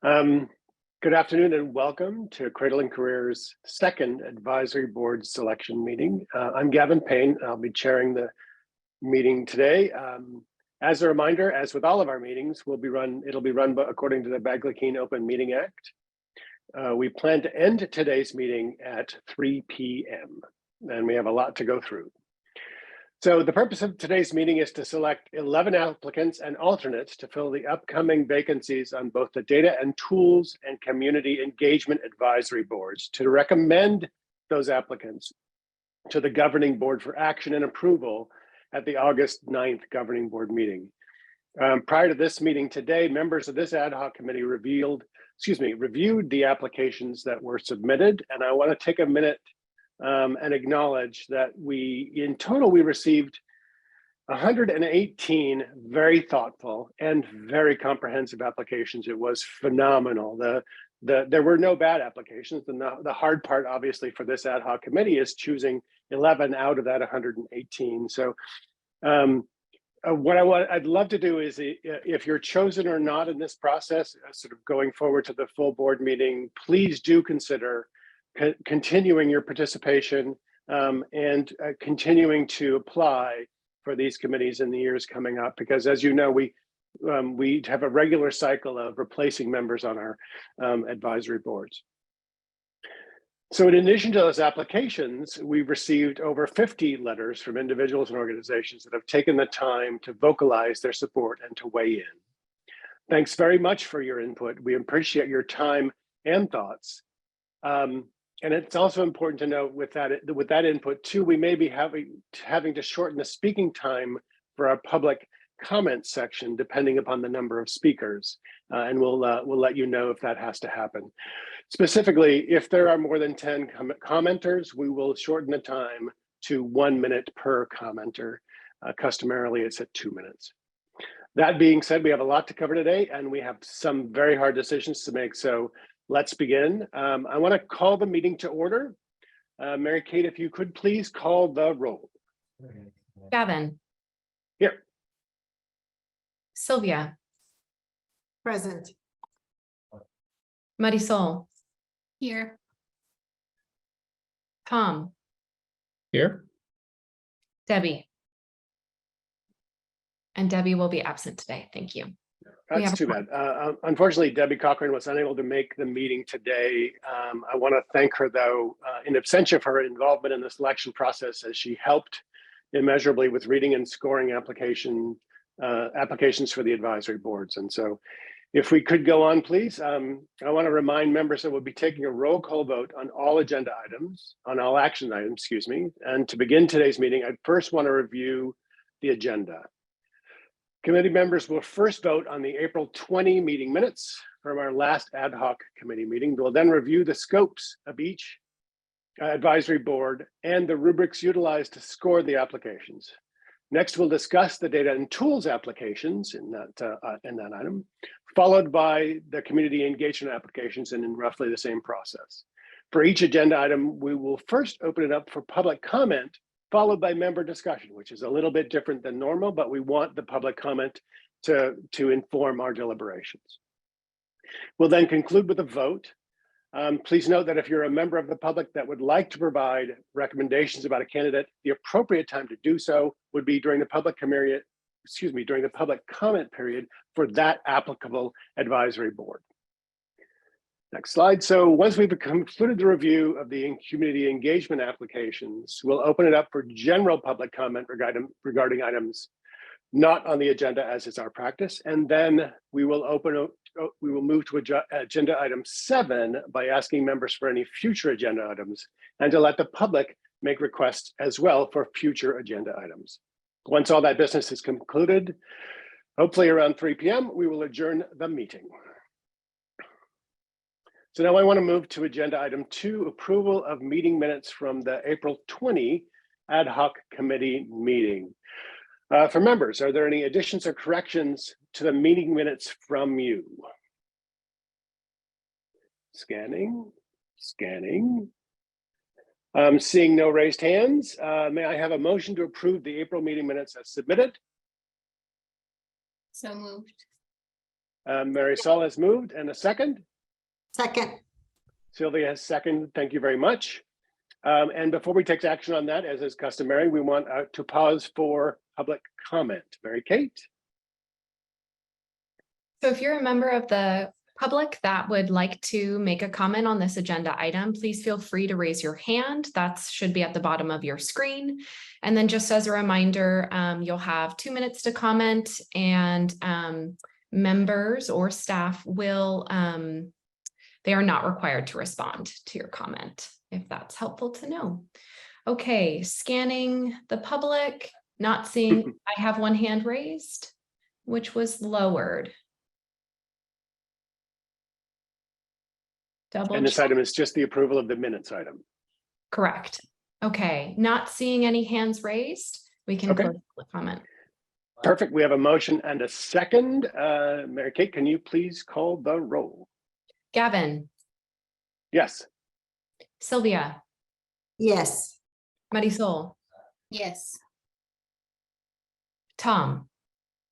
Good afternoon and welcome to Cradle-to-Career's second advisory board selection meeting. I'm Gavin Payne. I'll be chairing the meeting today. As a reminder, as with all of our meetings, it'll be run according to the Bagley-Keene Open Meeting Act. We plan to end today's meeting at 3 p.m. and we have a lot to go through. So the purpose of today's meeting is to select 11 applicants and alternates to fill the upcoming vacancies on both the Data and Tools and Community Engagement Advisory Boards, to recommend those applicants to the Governing Board for action and approval at the August 9th Governing Board meeting. Prior to this meeting today, members of this ad hoc committee reviewed the applications that were submitted, and I want to take a minute and acknowledge that in total we received 118 very thoughtful and very comprehensive applications. It was phenomenal. There were no bad applications. The hard part, obviously, for this ad hoc committee is choosing 11 out of that 118. So what I'd love to do is, if you're chosen or not in this process, sort of going forward to the full board meeting, please do consider continuing your participation and continuing to apply for these committees in the years coming up, because as you know, we have a regular cycle of replacing members on our advisory boards. So in addition to those applications, we've received over 50 letters from individuals and organizations that have taken the time to vocalize their support and to weigh in. Thanks very much for your input. We appreciate your time and thoughts. And it's also important to note with that input too, we may be having to shorten the speaking time for our public comment section depending upon the number of speakers, and we'll let you know if that has to happen. Specifically, if there are more than 10 commenters, we will shorten the time to 1 minute per commenter. Customarily, it's at 2 minutes. That being said, we have a lot to cover today, and we have some very hard decisions to make. So let's begin. I want to call the meeting to order. Mary Kate, if you could please call the roll. Gavin. Here. Sylvia. Present. Marisol. Here. Tom. Here. Debbie. And Debbie will be absent today. Thank you. That's too bad. Unfortunately, Debbie Cochran was unable to make the meeting today. I want to thank her, though, in absentia, for her involvement in the selection process, as she helped immeasurably with reading and scoring applications for the advisory boards. And so if we could go on, please. I want to remind members that we'll be taking a roll call vote on all agenda items, on all action items, excuse me. And to begin today's meeting, I first want to review the agenda. Committee members will first vote on the April 20 meeting minutes from our last ad hoc committee meeting. We'll then review the scopes of each advisory board and the rubrics utilized to score the applications. Next, we'll discuss the data and tools applications in that item, followed by the community engagement applications, and in roughly the same process. For each agenda item, we will first open it up for public comment, followed by member discussion, which is a little bit different than normal, but we want the public comment to inform our deliberations. We'll then conclude with a vote. Please note that if you're a member of the public that would like to provide recommendations about a candidate, the appropriate time to do so would be during the public comment period for that applicable advisory board. Next slide. So once we've concluded the review of the community engagement applications, we'll open it up for general public comment regarding items not on the agenda, as is our practice. And then we will move to agenda item 7 by asking members for any future agenda items and to let the public make requests as well for future agenda items. Once all that business is concluded, hopefully around 3 p.m., we will adjourn the meeting. So now I want to move to agenda item 2, approval of meeting minutes from the April 20 ad hoc committee meeting. For members, are there any additions or corrections to the meeting minutes from you? Scanning. Seeing no raised hands, may I have a motion to approve the April meeting minutes as submitted? So moved. Marisol has moved, and a second. Second. Sylvia has seconded. Thank you very much. And before we take action on that, as is customary, we want to pause for public comment. Mary Kate? So if you're a member of the public that would like to make a comment on this agenda item, please feel free to raise your hand. That should be at the bottom of your screen. And then just as a reminder, you'll have 2 minutes to comment, and members or staff will, they are not required to respond to your comment, if that's helpful to know. Okay, scanning the public, not seeing, I have one hand raised, which was lowered. Double And this check. item is just the approval of the minutes item. Correct. Okay, not seeing any hands raised, we can Okay. close the comment. Perfect. We have a motion and a second. Mary Kate, can you please call the roll? Gavin, Yes. Sylvia, Yes. Marisol, Yes. Tom,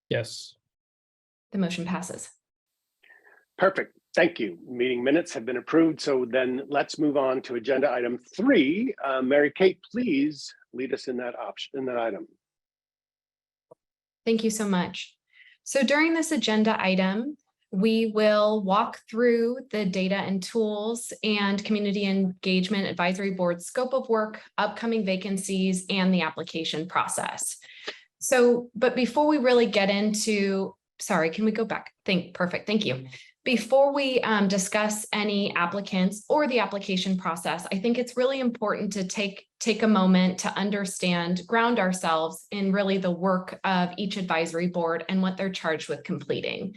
Yes. the motion passes. Perfect. Thank you. Meeting minutes have been approved. So then let's move on to agenda item 3. Mary Kate, please lead us in that item. Thank you so much. So during this agenda item, we will walk through the data and tools and community engagement advisory board scope of work, upcoming vacancies, and the application process. So, but before we really get into, sorry, can we go back? Perfect. Thank you. Before we discuss any applicants or the application process, I think it's really important to take a moment to understand, ground ourselves in really the work of each advisory board and what they're charged with completing.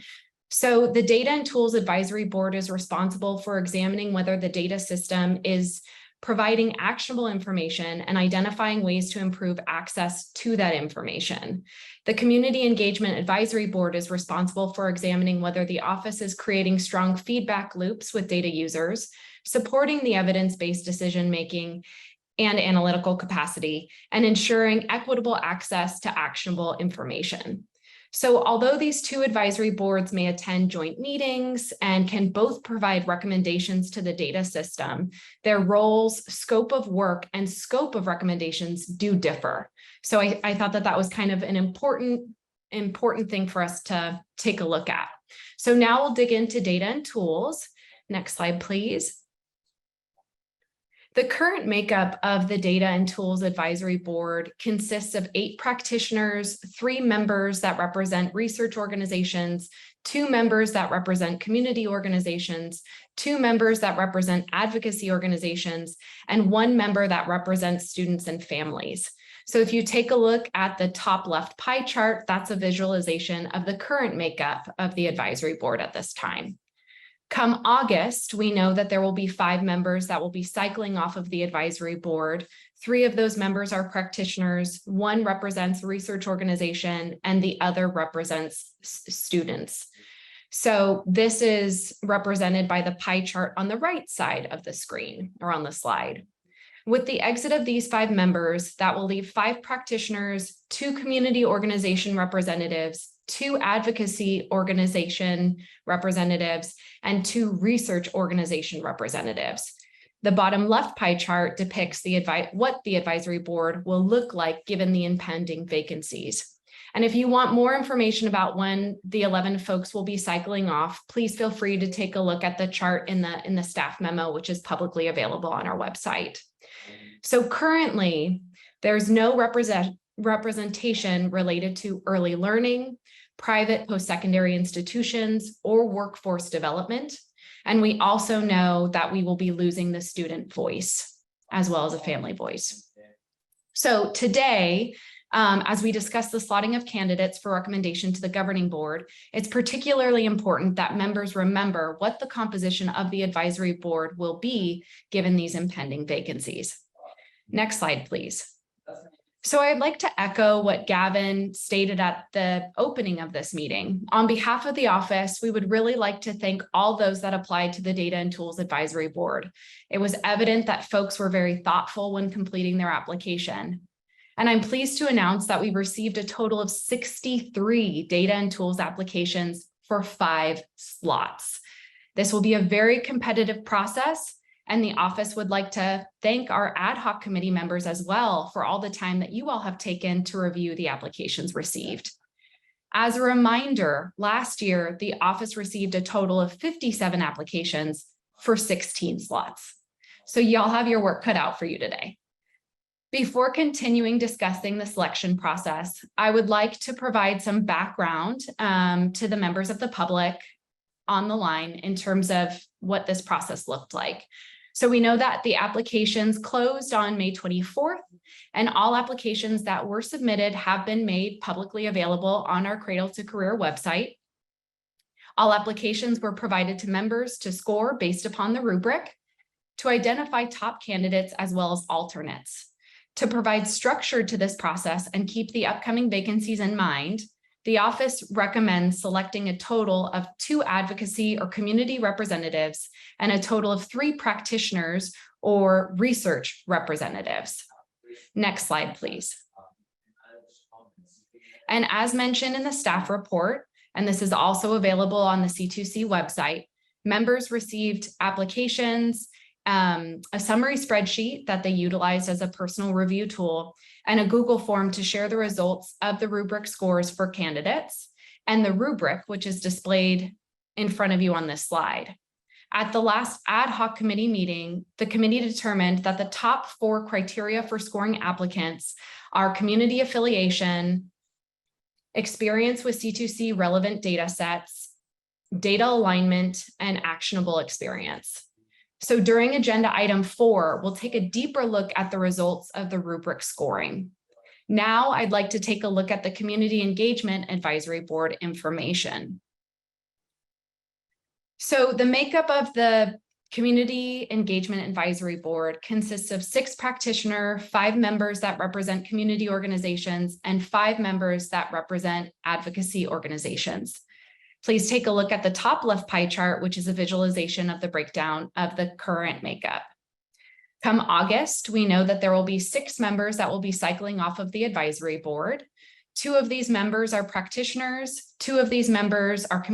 So the Data and Tools Advisory Board is responsible for examining whether the data system is providing actionable information and identifying ways to improve access to that information. The Community Engagement Advisory Board is responsible for examining whether the office is creating strong feedback loops with data users, supporting the evidence-based decision-making and analytical capacity, and ensuring equitable access to actionable information. So although these two advisory boards may attend joint meetings and can both provide recommendations to the data system, their roles, scope of work, and scope of recommendations do differ. So I thought that was kind of an important thing for us to take a look at. So now we'll dig into data and tools. Next slide, please. The current makeup of the Data and Tools Advisory Board consists of 8 practitioners, 3 members that represent research organizations, 2 members that represent community organizations, 2 members that represent advocacy organizations, and 1 member that represents students and families. So if you take a look at the top left pie chart, that's a visualization of the current makeup of the advisory board at this time. Come August, we know that there will be 5 members that will be cycling off of the advisory board. 3 of those members are practitioners, 1 represents a research organization, and the other represents students. So this is represented by the pie chart on the right side of the screen or on the slide. With the exit of these 5 members, that will leave 5 practitioners, 2 community organization representatives, 2 advocacy organization representatives, and 2 research organization representatives. The bottom left pie chart depicts what the advisory board will look like given the impending vacancies. And if you want more information about when the 11 folks will be cycling off, please feel free to take a look at the chart in the staff memo, which is publicly available on our website. So currently, there's no representation related to early learning, private post-secondary institutions, or workforce development. And we also know that we will be losing the student voice as well as a family voice. So today, as we discuss the slotting of candidates for recommendation to the governing board, it's particularly important that members remember what the composition of the advisory board will be given these impending vacancies. Next slide, please. So I'd like to echo what Gavin stated at the opening of this meeting. On behalf of the office, we would really like to thank all those that applied to the Data and Tools Advisory Board. It was evident that folks were very thoughtful when completing their application. And I'm pleased to announce that we received a total of 63 Data and Tools applications for 5 slots. This will be a very competitive process, and the office would like to thank our ad hoc committee members as well for all the time that you all have taken to review the applications received. As a reminder, last year, the office received a total of 57 applications for 16 slots. So y'all have your work cut out for you today. Before continuing discussing the selection process, I would like to provide some background to the members of the public on the line in terms of what this process looked like. So we know that the applications closed on May 24th, and all applications that were submitted have been made publicly available on our Cradle-to-Career website. All applications were provided to members to score based upon the rubric, to identify top candidates as well as alternates. To provide structure to this process and keep the upcoming vacancies in mind, the office recommends selecting a total of 2 advocacy or community representatives and a total of 3 practitioners or research representatives. Next slide, please. And as mentioned in the staff report, and this is also available on the C2C website, members received applications, a summary spreadsheet that they utilized as a personal review tool, and a Google form to share the results of the rubric scores for candidates, and the rubric, which is displayed in front of you on this slide. At the last ad hoc committee meeting, the committee determined that the top 4 criteria for scoring applicants are community affiliation, experience with C2C relevant data sets, data alignment, and actionable experience. So during agenda item 4, we'll take a deeper look at the results of the rubric scoring. Now I'd like to take a look at the Community Engagement Advisory Board information. So the makeup of the Community Engagement Advisory Board consists of 6 practitioners, 5 members that represent community organizations, and 5 members that represent advocacy organizations. Please take a look at the top left pie chart, which is a visualization of the breakdown of the current makeup. Come August, we know that there will be 6 members that will be cycling off of the advisory board. 2 of these members are practitioners, 2 of these members are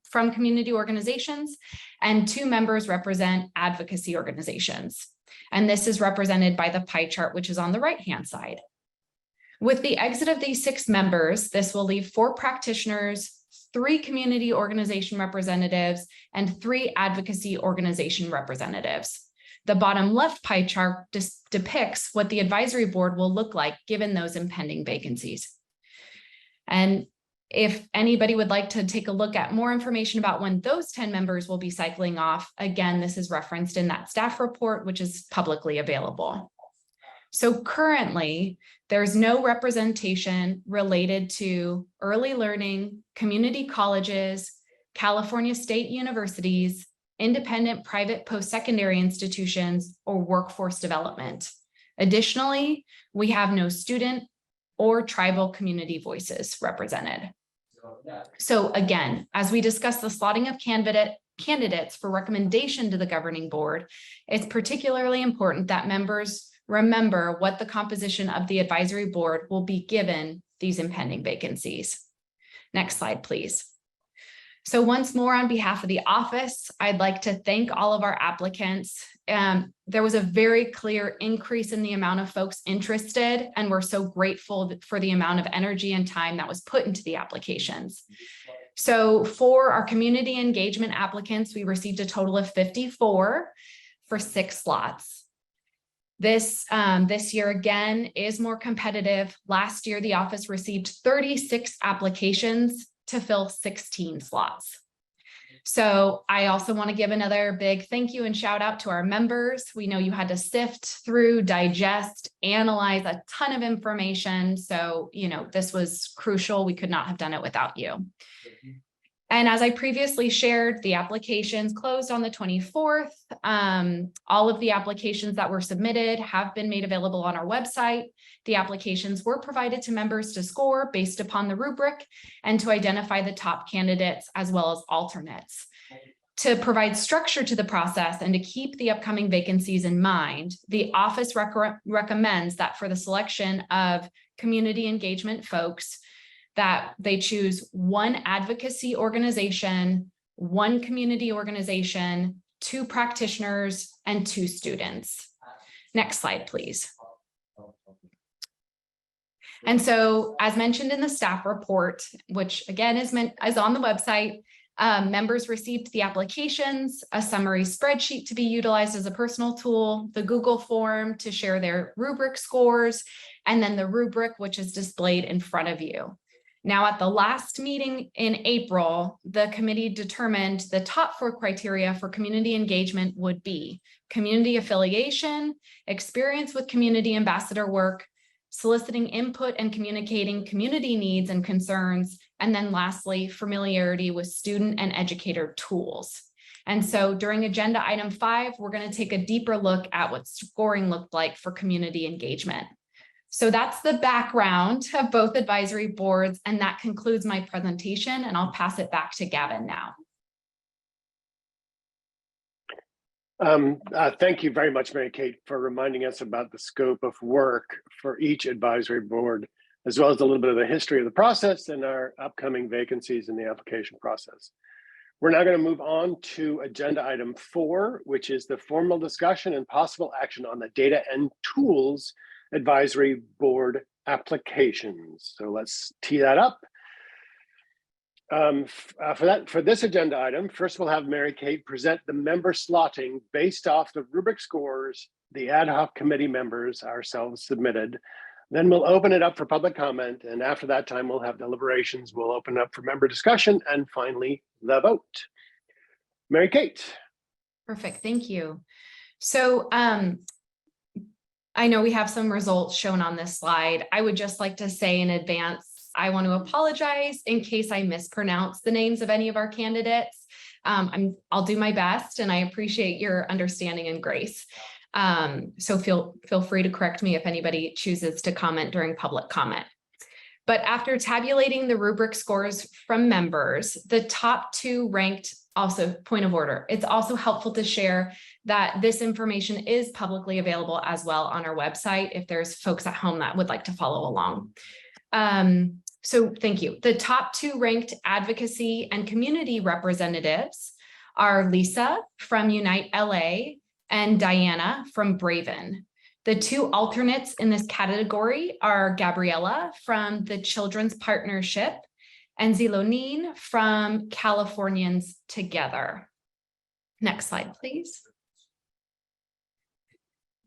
from community organizations, and 2 members represent advocacy organizations. And this is represented by the pie chart, which is on the right-hand side. With the exit of these 6 members, this will leave 4 practitioners, 3 community organization representatives, and 3 advocacy organization representatives. The bottom left pie chart depicts what the advisory board will look like given those impending vacancies. And if anybody would like to take a look at more information about when those 10 members will be cycling off, again, this is referenced in that staff report, which is publicly available. So currently, there's no representation related to early learning, community colleges, California state universities, independent private post-secondary institutions, or workforce development. Additionally, we have no student or tribal community voices represented. So again, as we discuss the slotting of candidates for recommendation to the governing board, it's particularly important that members remember what the composition of the advisory board will be given these impending vacancies. Next slide, please. So once more, on behalf of the office, I'd like to thank all of our applicants. There was a very clear increase in the amount of folks interested, and we're so grateful for the amount of energy and time that was put into the applications. So for our community engagement applicants, we received a total of 54 for 6 slots. This year, again, is more competitive. Last year, the office received 36 applications to fill 16 slots. So I also want to give another big thank you and shout out to our members. We know you had to sift through, digest, analyze a ton of information. So, this was crucial. We could not have done it without you. And as I previously shared, the applications closed on the 24th. All of the applications that were submitted have been made available on our website. The applications were provided to members to score based upon the rubric and to identify the top candidates as well as alternates. To provide structure to the process and to keep the upcoming vacancies in mind, the office recommends that for the selection of community engagement folks, that they choose one advocacy organization, one community organization, 2 practitioners, and 2 students. Next slide, please. And so, as mentioned in the staff report, which again is on the website, members received the applications, a summary spreadsheet to be utilized as a personal tool, the Google form to share their rubric scores, and then the rubric, which is displayed in front of you. Now, at the last meeting in April, the committee determined the top 4 criteria for community engagement would be community affiliation, experience with community ambassador work, soliciting input and communicating community needs and concerns, and then lastly, familiarity with student and educator tools. And so during agenda item 5, we're going to take a deeper look at what scoring looked like for community engagement. So that's the background of both advisory boards, and that concludes my presentation, and I'll pass it back to Gavin now. Thank you very much, Mary Kate, for reminding us about the scope of work for each advisory board, as well as a little bit of the history of the process and our upcoming vacancies in the application process. We're now going to move on to agenda item 4, which is the formal discussion and possible action on the data and tools advisory board applications. So let's tee that up. For this agenda item, first we'll have Mary Kate present the member slotting based off the rubric scores the ad hoc committee members ourselves submitted. Then we'll open it up for public comment, and after that time we'll have deliberations. We'll open up for member discussion, and finally the vote. Mary Kate. Perfect, thank you. So I know we have some results shown on this slide. I would just like to say in advance, I want to apologize in case I mispronounce the names of any of our candidates. I'll do my best, and I appreciate your understanding and grace. So feel free to correct me if anybody chooses to comment during public comment. But after tabulating the rubric scores from members, the top 2 ranked, also point of order. It's also helpful to share that this information is publicly available as well on our website if there's folks at home that would like to follow along. So thank you. The top 2 ranked advocacy and community representatives are Lisa from Unite LA and Diana from Braven. The 2 alternates in this category are Gabriella from the Children's Partnership and Zilonin from Californians Together. Next slide, please.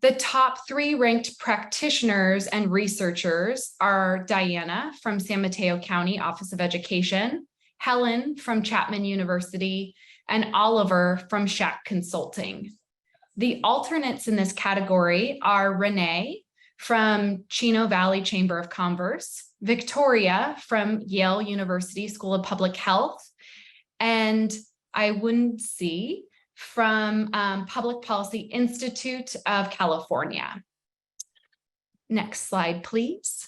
The top 3 ranked practitioners and researchers are Diana from San Mateo County Office of Education, Helen from Chapman University, and Oliver from Shack Consulting. The alternates in this category are Renee from Chino Valley Chamber of Commerce, Victoria from Yale University School of Public Health, and I wouldn't see from Public Policy Institute of California. Next slide, please.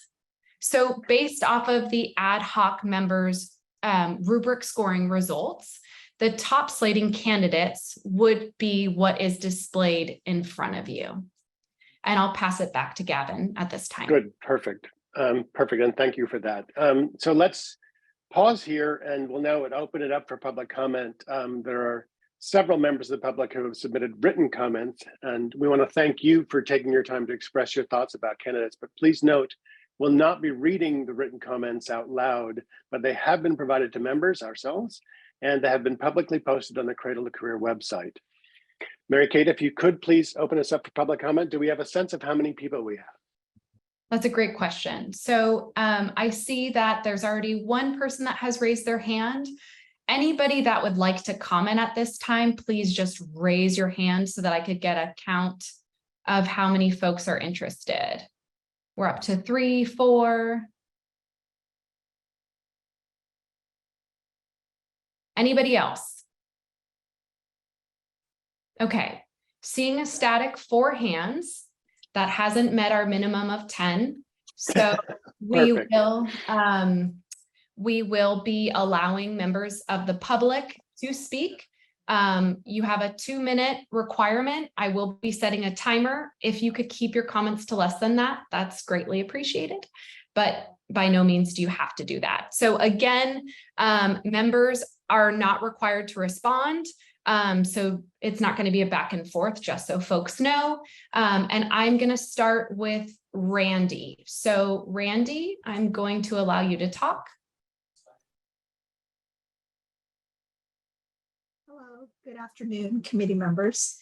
So based off of the ad hoc members' rubric scoring results, the top slating candidates would be what is displayed in front of you. And I'll pass it back to Gavin at this time. Good, perfect. Perfect, and thank you for that. So let's pause here, and we'll now open it up for public comment. There are several members of the public who have submitted written comments, and we want to thank you for taking your time to express your thoughts about candidates. But please note, we'll not be reading the written comments out loud, but they have been provided to members ourselves, and they have been publicly posted on the Cradle-to-Career website. Mary Kate, if you could please open us up for public comment. Do we have a sense of how many people we have? That's a great question. So I see that there's already one person that has raised their hand. Anybody that would like to comment at this time, please just raise your hand so that I could get a count of how many folks are interested. We're up to 3, 4. Anybody else? Okay, seeing a static 4 hands, that hasn't met our minimum of 10. So we will be allowing members of the public to speak. You have a 2-minute requirement. I will be setting a timer. If you could keep your comments to less than that, that's greatly appreciated. But by no means do you have to do that. So again, members are not required to respond. So it's not going to be a back and forth, just so folks know. And I'm going to start with Randy. So Randy, I'm going to allow you to talk. Hello, good afternoon, committee members.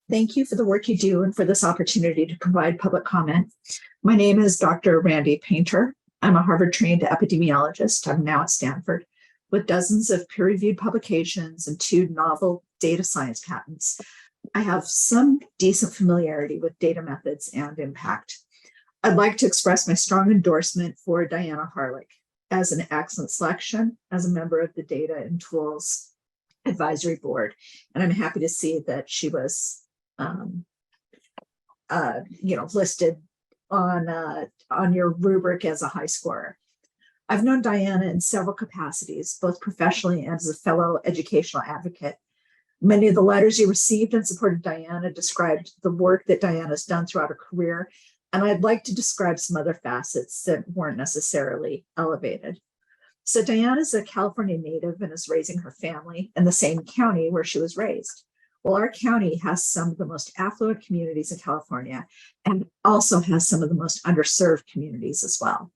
Thank you for the work you do and for this opportunity to provide public comment. My name is Dr. Randy Painter. I'm a Harvard-trained epidemiologist. I'm now at Stanford with dozens of peer-reviewed publications and 2 novel data science patents. I have some decent familiarity with data methods and impact. I'd like to express my strong endorsement for Diana Harlick as an excellent selection as a member of the Data and Tools Advisory Board. And I'm happy to see that she was listed on your rubric as a high scorer. I've known Diana in several capacities, both professionally and as a fellow educational advocate. Many of the letters you received in support of Diana described the work that Diana's done throughout her career, and I'd like to describe some other facets that weren't necessarily elevated. So Diana's a California native and is raising her family in the same county where she was raised. Well, our county has some of the most affluent communities in California and also has some of the most underserved communities as well.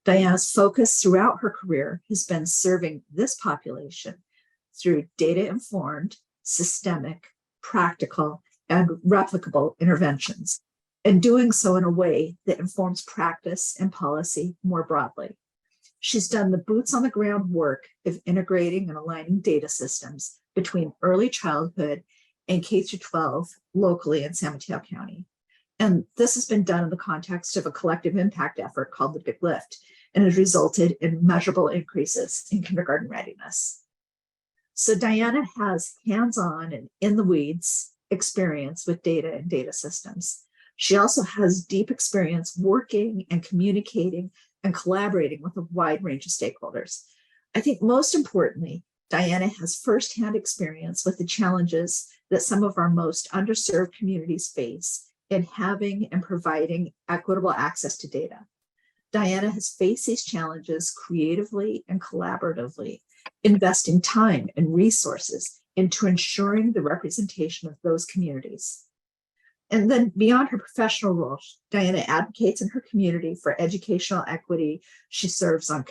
Diana's focus throughout her career has been serving this population through data-informed, systemic, practical, and replicable interventions, and doing so in a way that informs practice and policy more broadly. She's done the boots on the ground work of integrating and aligning data systems between early childhood and K-12 locally in San Mateo County. And this has been done in the context of a collective impact effort called the Big Lift, and has resulted in measurable increases in kindergarten readiness. So Diana has hands-on and in the weeds experience with data and data systems. She also has deep experience working and communicating and collaborating with a wide range of stakeholders. I think most importantly, Diana has firsthand experience with the challenges that some of our most underserved communities face in having and providing equitable access to data. Diana has faced these challenges creatively and collaboratively, investing time and resources into ensuring the representation of those communities. And then beyond her professional role, Diana advocates in her community for educational equity. She serves on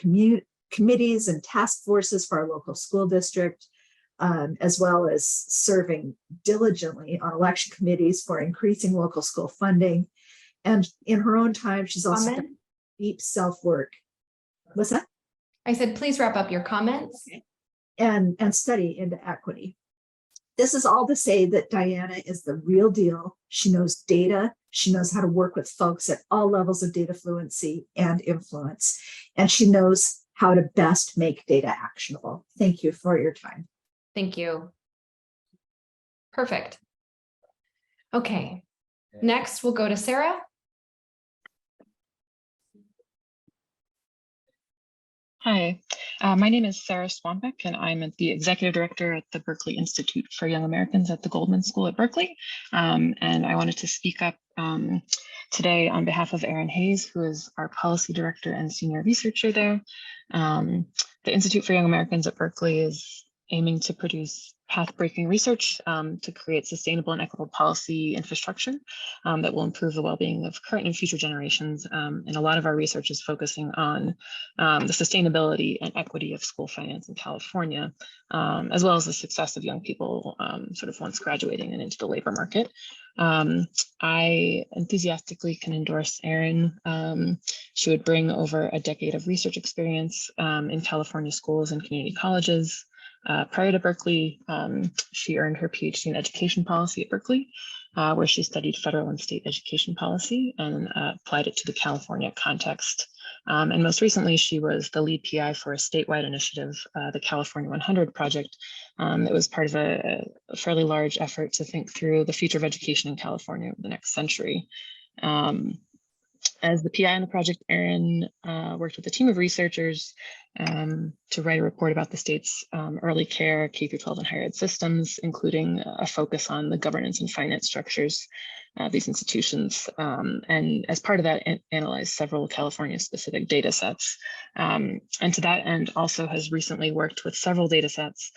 committees and task forces for our local school district, as well as serving diligently on election committees for increasing local school funding. And in her own time, she's also done deep self-work. What's that? I said, please wrap up your comments. Okay. And study into equity. This is all to say that Diana is the real deal. She knows data. She knows how to work with folks at all levels of data fluency and influence. And she knows how to best make data actionable. Thank you for your time. Thank you. Perfect. Okay. Next, we'll go to Sarah. Hi, my name is Sarah Swanbeck, and I'm the Executive Director at the Berkeley Institute for Young Americans at the Goldman School at Berkeley. And I wanted to speak up today on behalf of Erin Hayes, who is our Policy Director and Senior Researcher there. The Institute for Young Americans at Berkeley is aiming to produce path-breaking research to create sustainable and equitable policy infrastructure that will improve the well-being of current and future generations. And a lot of our research is focusing on the sustainability and equity of school finance in California, as well as the success of young people sort of once graduating and into the labor market. I enthusiastically can endorse Erin. She would bring over a decade of research experience in California schools and community colleges. Prior to Berkeley, she earned her PhD in education policy at Berkeley, where she studied federal and state education policy and applied it to the California context. And most recently, she was the lead PI for a statewide initiative, the California 100 project. It was part of a fairly large effort to think through the future of education in California over the next century. As the PI on the project, Erin worked with a team of researchers to write a report about the state's early care, K-12 and higher ed systems, including a focus on the governance and finance structures of these institutions. And as part of that, analyzed several California-specific data sets. And to that end, also has recently worked with several data sets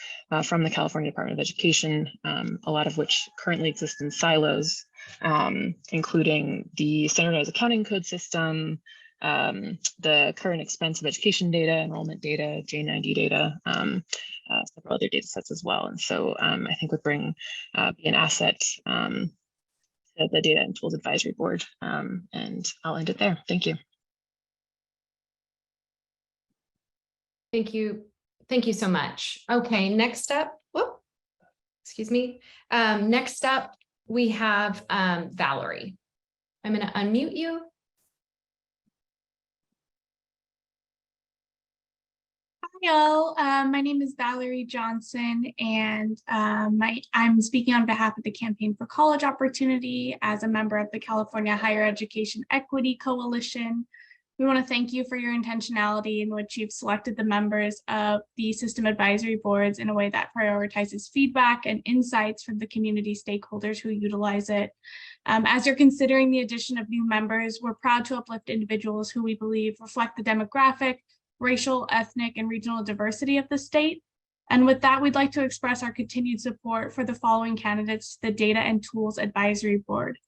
from the California Department of Education, a lot of which currently exist in silos, including the standardized accounting code system, the current expense of education data, enrollment data, J90 data, several other data sets as well. And so I think would be an asset to the Data and Tools Advisory Board. And I'll end it there. Thank you. Thank you. Thank you so much. Okay, next up, whoop, excuse me. Next up, we have Valerie. I'm going to unmute you. Hi, all. My name is Valerie Johnson, and I'm speaking on behalf of the Campaign for College Opportunity as a member of the California Higher Education Equity Coalition. We want to thank you for your intentionality in which you've selected the members of the system advisory boards in a way that prioritizes feedback and insights from the community stakeholders who utilize it. As you're considering the addition of new members, we're proud to uplift individuals who we believe reflect the demographic, racial, ethnic, and regional diversity of the state. And with that, we'd like to express our continued support for the following candidates to the Data and Tools Advisory Board.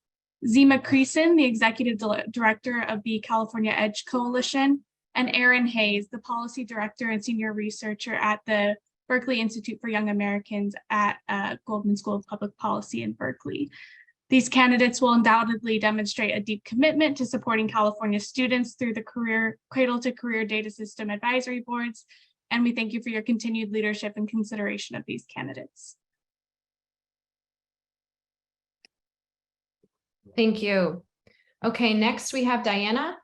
Zima Creason, the Executive Director of the California EDGE Coalition, and Erin Hayes, the Policy Director and Senior Researcher at the Berkeley Institute for Young Americans at Goldman School of Public Policy in Berkeley. These candidates will undoubtedly demonstrate a deep commitment to supporting California students through the Cradle-to-Career Data System Advisory Boards, and we thank you for your continued leadership and consideration of these candidates. Thank you. Okay, next we have Diana.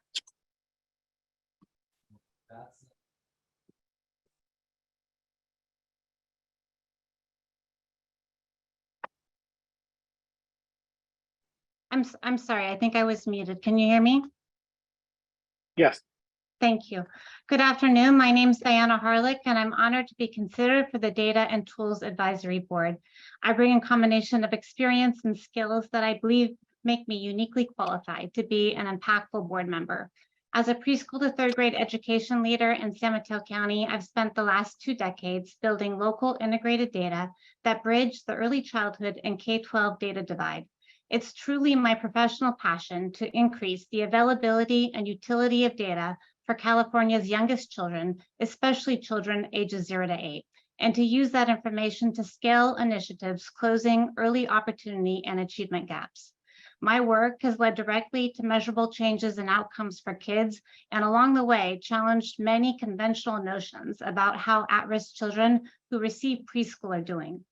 I'm sorry, I think I was muted. Can you hear me? Yes. Thank you. Good afternoon. My name is Diana Harlick, and I'm honored to be considered for the Data and Tools Advisory Board. I bring a combination of experience and skills that I believe make me uniquely qualified to be an impactful board member. As a preschool to third grade education leader in San Mateo County, I've spent the last 2 decades building local integrated data that bridge the early childhood and K-12 data divide. It's truly my professional passion to increase the availability and utility of data for California's youngest children, especially children ages 0 to 8, and to use that information to scale initiatives closing early opportunity and achievement gaps. My work has led directly to measurable changes in outcomes for kids, and along the way, challenged many conventional notions about how at-risk children who receive preschool are doing.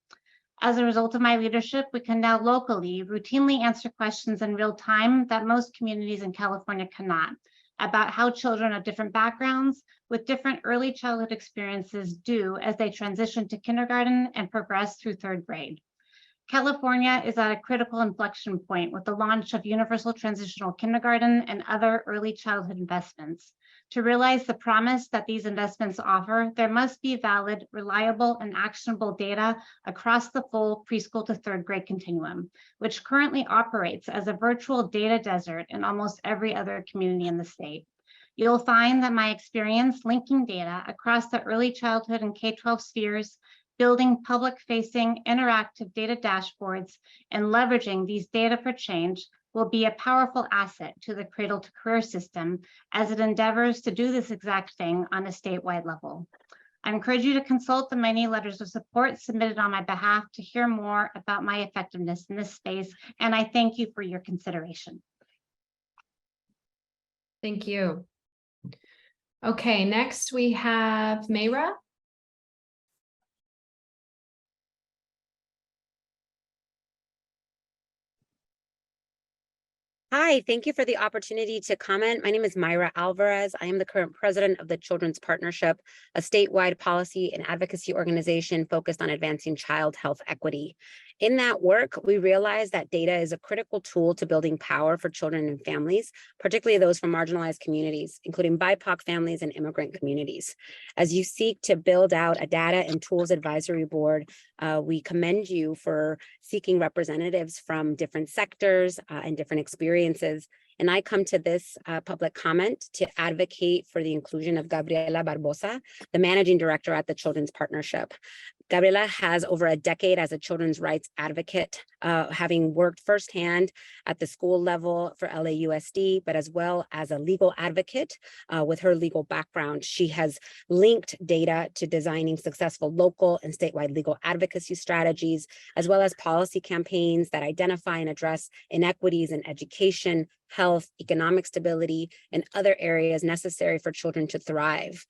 As a result of my leadership, we can now locally routinely answer questions in real time that most communities in California cannot, about how children of different backgrounds with different early childhood experiences do as they transition to kindergarten and progress through 3rd grade. California is at a critical inflection point with the launch of Universal Transitional Kindergarten and other early childhood investments. To realize the promise that these investments offer, there must be valid, reliable, and actionable data across the full preschool to 3rd grade continuum, which currently operates as a virtual data desert in almost every other community in the state. You'll find that my experience linking data across the early childhood and K-12 spheres, building public-facing interactive data dashboards, and leveraging these data for change will be a powerful asset to the Cradle-to-Career system as it endeavors to do this exact thing on a statewide level. I encourage you to consult the many letters of support submitted on my behalf to hear more about my effectiveness in this space, and I thank you for your consideration. Thank you. Okay, next we have Mayra. Hi, thank you for the opportunity to comment. My name is Mayra Alvarez. I am the current president of the Children's Partnership, a statewide policy and advocacy organization focused on advancing child health equity. In that work, we realized that data is a critical tool to building power for children and families, particularly those from marginalized communities, including BIPOC families and immigrant communities. As you seek to build out a data and tools advisory board, we commend you for seeking representatives from different sectors and different experiences. And I come to this public comment to advocate for the inclusion of Gabriela Barbosa, the managing director at the Children's Partnership. Gabriela has over a decade as a children's rights advocate, having worked firsthand at the school level for LAUSD, but as well as a legal advocate with her legal background. She has linked data to designing successful local and statewide legal advocacy strategies, as well as policy campaigns that identify and address inequities in education, health, economic stability, and other areas necessary for children to thrive.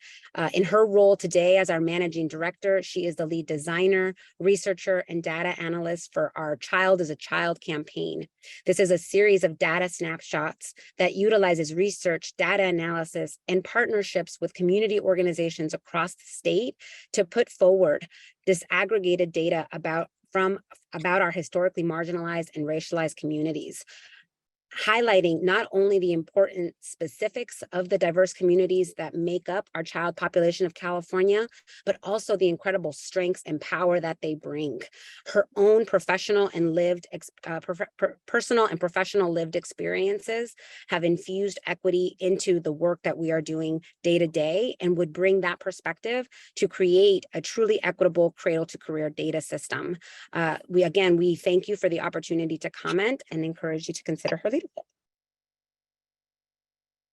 In her role today as our managing director, she is the lead designer, researcher, and data analyst for our Child is a Child campaign. This is a series of data snapshots that utilizes research, data analysis, and partnerships with community organizations across the state to put forward disaggregated data about our historically marginalized and racialized communities, highlighting not only the important specifics of the diverse communities that make up our child population of California, but also the incredible strengths and power that they bring. Her own professional and personal and professional lived experiences have infused equity into the work that we are doing day to day, and would bring that perspective to create a truly equitable cradle-to-career data system. We thank you for the opportunity to comment and encourage you to consider her leadership.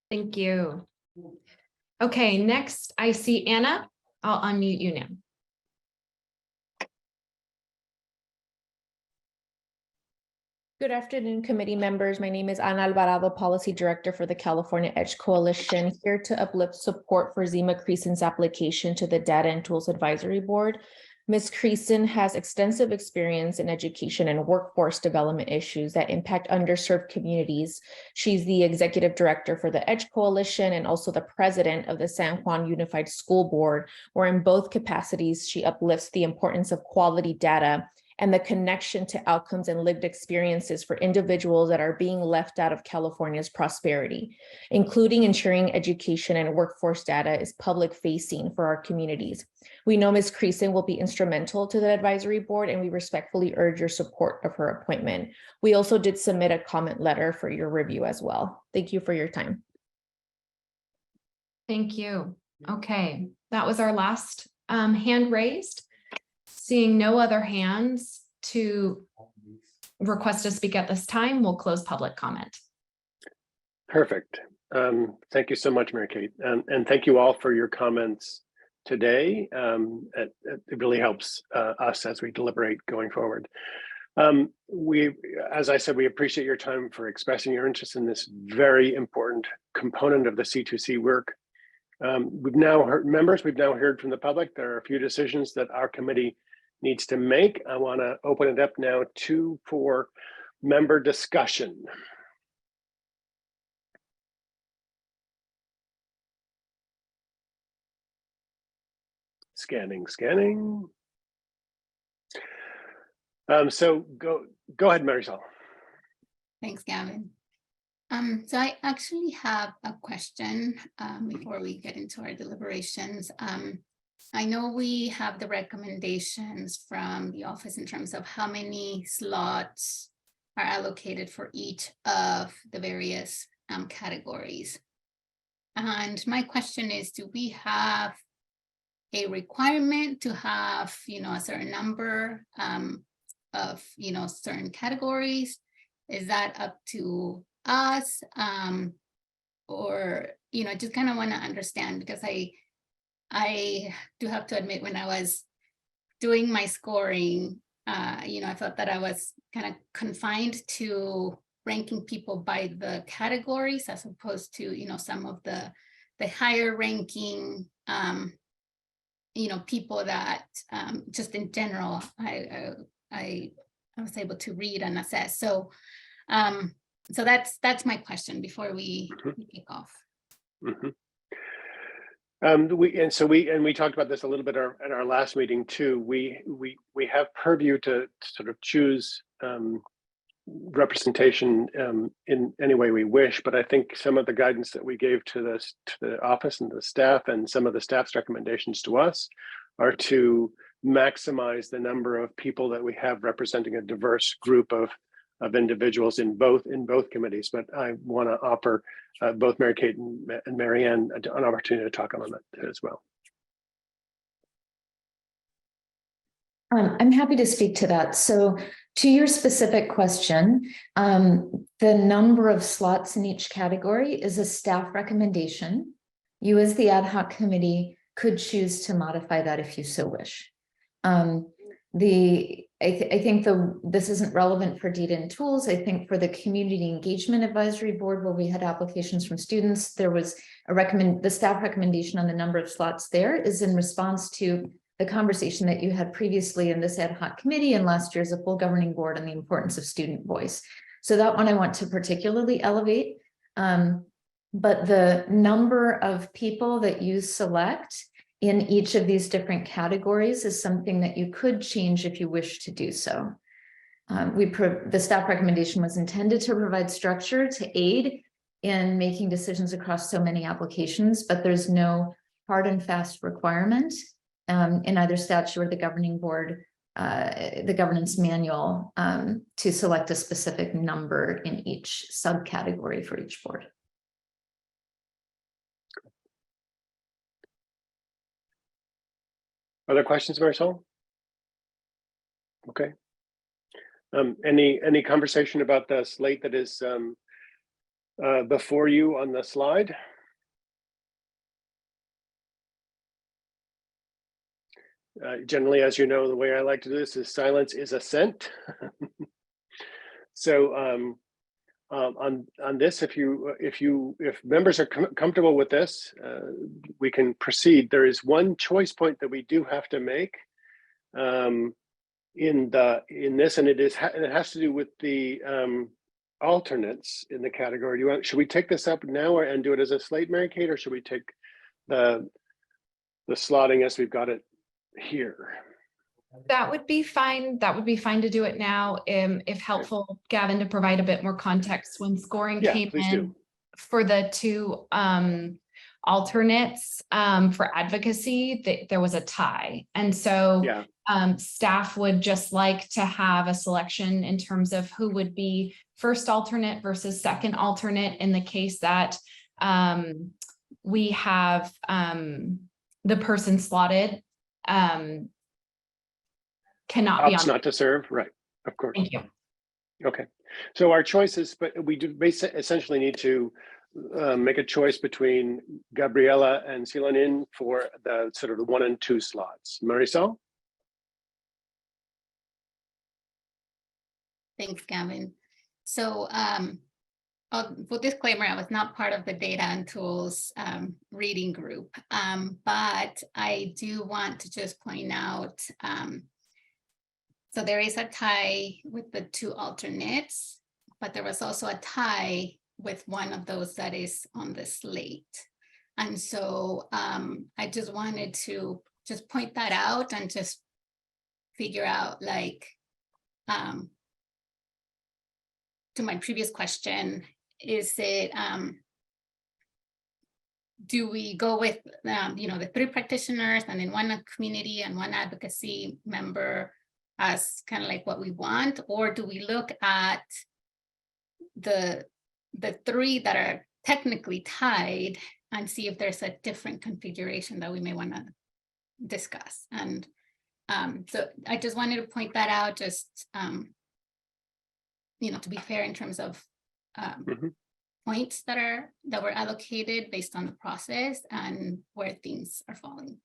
Thank you. Okay, next I see Anna. I'll unmute you now. Good afternoon, committee members. My name is Ana Alvarado, Policy Director for the California EDGE Coalition, here to uplift support for Zima Creason's application to the Data and Tools Advisory Board. Ms. Creason has extensive experience in education and workforce development issues that impact underserved communities. She's the Executive Director for the EDGE Coalition and also the President of the San Juan Unified School Board, where in both capacities, she uplifts the importance of quality data and the connection to outcomes and lived experiences for individuals that are being left out of California's prosperity, including ensuring education and workforce data is public-facing for our communities. We know Ms. Creason will be instrumental to the advisory board, and we respectfully urge your support of her appointment. We also did submit a comment letter for your review as well. Thank you for your time. Thank you. Okay, that was our last hand raised. Seeing no other hands to request to speak at this time, we'll close public comment. Perfect. Thank you so much, Mary Kate. And thank you all for your comments today. It really helps us as we deliberate going forward. As I said, we appreciate your time for expressing your interest in this very important component of the C2C work. We've now heard from the public. There are a few decisions that our committee needs to make. I want to open it up now for member discussion. Scanning. So go ahead, Marisol. Thanks, Gavin. So I actually have a question before we get into our deliberations. I know we have the recommendations from the office in terms of how many slots are allocated for each of the various categories. And my question is, do we have a requirement to have, a certain number of, certain categories? Is that up to us? Or, I just kind of want to understand, because I do have to admit, when I was doing my scoring, I felt that I was kind of confined to ranking people by the categories, as opposed to, some of the higher ranking, people that just in general, I was able to read and assess. So, that's my question before we kick off. Mm-hmm. We talked about this a little bit at our last meeting too. We have purview to sort of choose representation in any way we wish, but I think some of the guidance that we gave to the office and the staff, and some of the staff's recommendations to us, are to maximize the number of people that we have representing a diverse group of individuals in both committees. But I want to offer both Mary Kate and Marianne an opportunity to talk on that as well. I'm happy to speak to that. So to your specific question, the number of slots in each category is a staff recommendation. You as the ad hoc committee could choose to modify that if you so wish. I think this isn't relevant for data and tools. I think for the Community Engagement Advisory Board, where we had applications from students, there was the staff recommendation on the number of slots there is in response to the conversation that you had previously in this ad hoc committee and last year as a full governing board on the importance of student voice. So that one I want to particularly elevate. But the number of people that you select in each of these different categories is something that you could change if you wish to do so. The staff recommendation was intended to provide structure to aid in making decisions across so many applications, but there's no hard and fast requirement in either statute or the governing board, the governance manual, to select a specific number in each subcategory for each board. Other questions, Marisol? Okay. Any conversation about the slate that is before you on the slide? Generally, as you know, the way I like to do this is silence is assent. So on this, if members are comfortable with this, we can proceed. There is one choice point that we do have to make in this, and it has to do with the alternates in the category. Should we take this up now and do it as a slate, Mary Kate, or should we take the slotting as we've got it here? That would be fine. That would be fine to do it now. If helpful, Gavin, to provide a bit more context, when scoring came in for the two alternates for advocacy, there was a tie. And so staff would just like to have a selection in terms of who would be first alternate versus second alternate in the case that we have the person slotted cannot be on. Not to serve, right? Of course. Thank you. Okay, so our choices, but we do essentially need to make a choice between Gabriela and Silanin for the sort of the 1 and 2 slots. Marisol? Thanks, Gavin. So for disclaimer, I was not part of the data and tools reading group, but I do want to just point out, so there is a tie with the 2 alternates, but there was also a tie with one of those that is on the slate. And so I just wanted to just point that out and just figure out, like, to my previous question, is it, do we go with, the 3 practitioners and then 1 community and 1 advocacy member as kind of like what we want, or do we look at the 3 that are technically tied and see if there's a different configuration that we may want to discuss? And so I just wanted to point that out, just to be fair in terms of points that were allocated based on the process and where things are falling.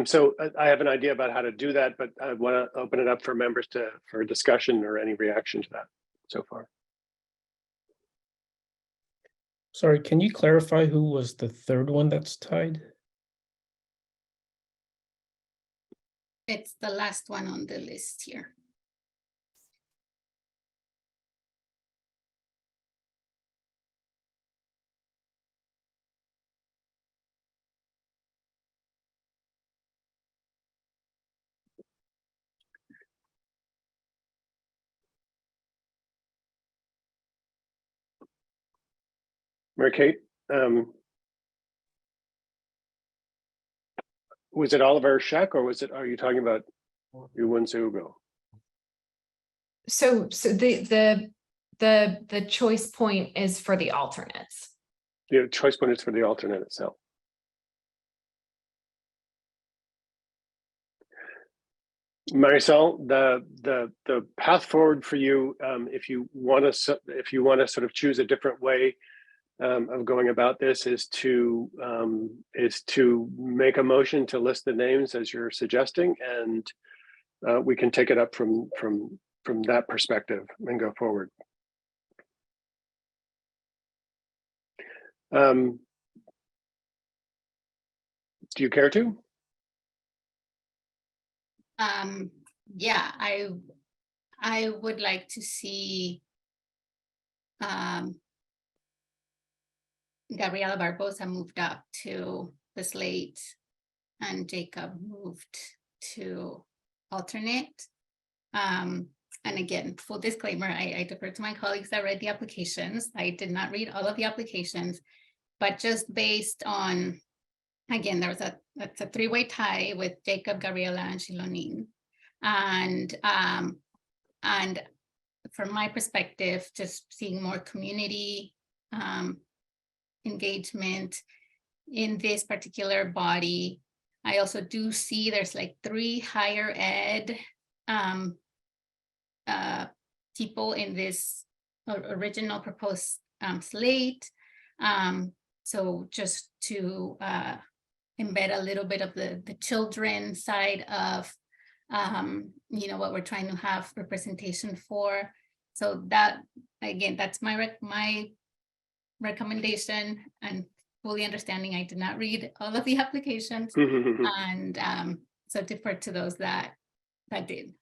So I have an idea about how to do that, but I want to open it up for members for discussion or any reaction to that so far. Sorry, can you clarify who was the 3rd one that's tied? It's the last one on the list here. Mary Kate, was it Oliver Scheck, or are you talking about Uwunsa Ugo? So the choice point is for the alternates. The choice point is for the alternate itself. Marisol, the path forward for you, if you want to sort of choose a different way of going about this, is to make a motion to list the names as you're suggesting, and we can take it up from that perspective and go forward. Do you care to? Yeah, I would like to see Gabriela Barbosa moved up to the slate and Jacob moved to alternate. And again, full disclaimer, I defer to my colleagues that read the applications. I did not read all of the applications, but just based on, again, that's a three-way tie with Jacob, Gabriela, and Shilonin. And from my perspective, just seeing more community engagement in this particular body. I also do see there's like 3 higher ed people in this original proposed slate. So just to embed a little bit of the children side of what we're trying to have representation for. So that, again, that's my recommendation, and fully understanding I did not read all of the applications, and so defer to those that did.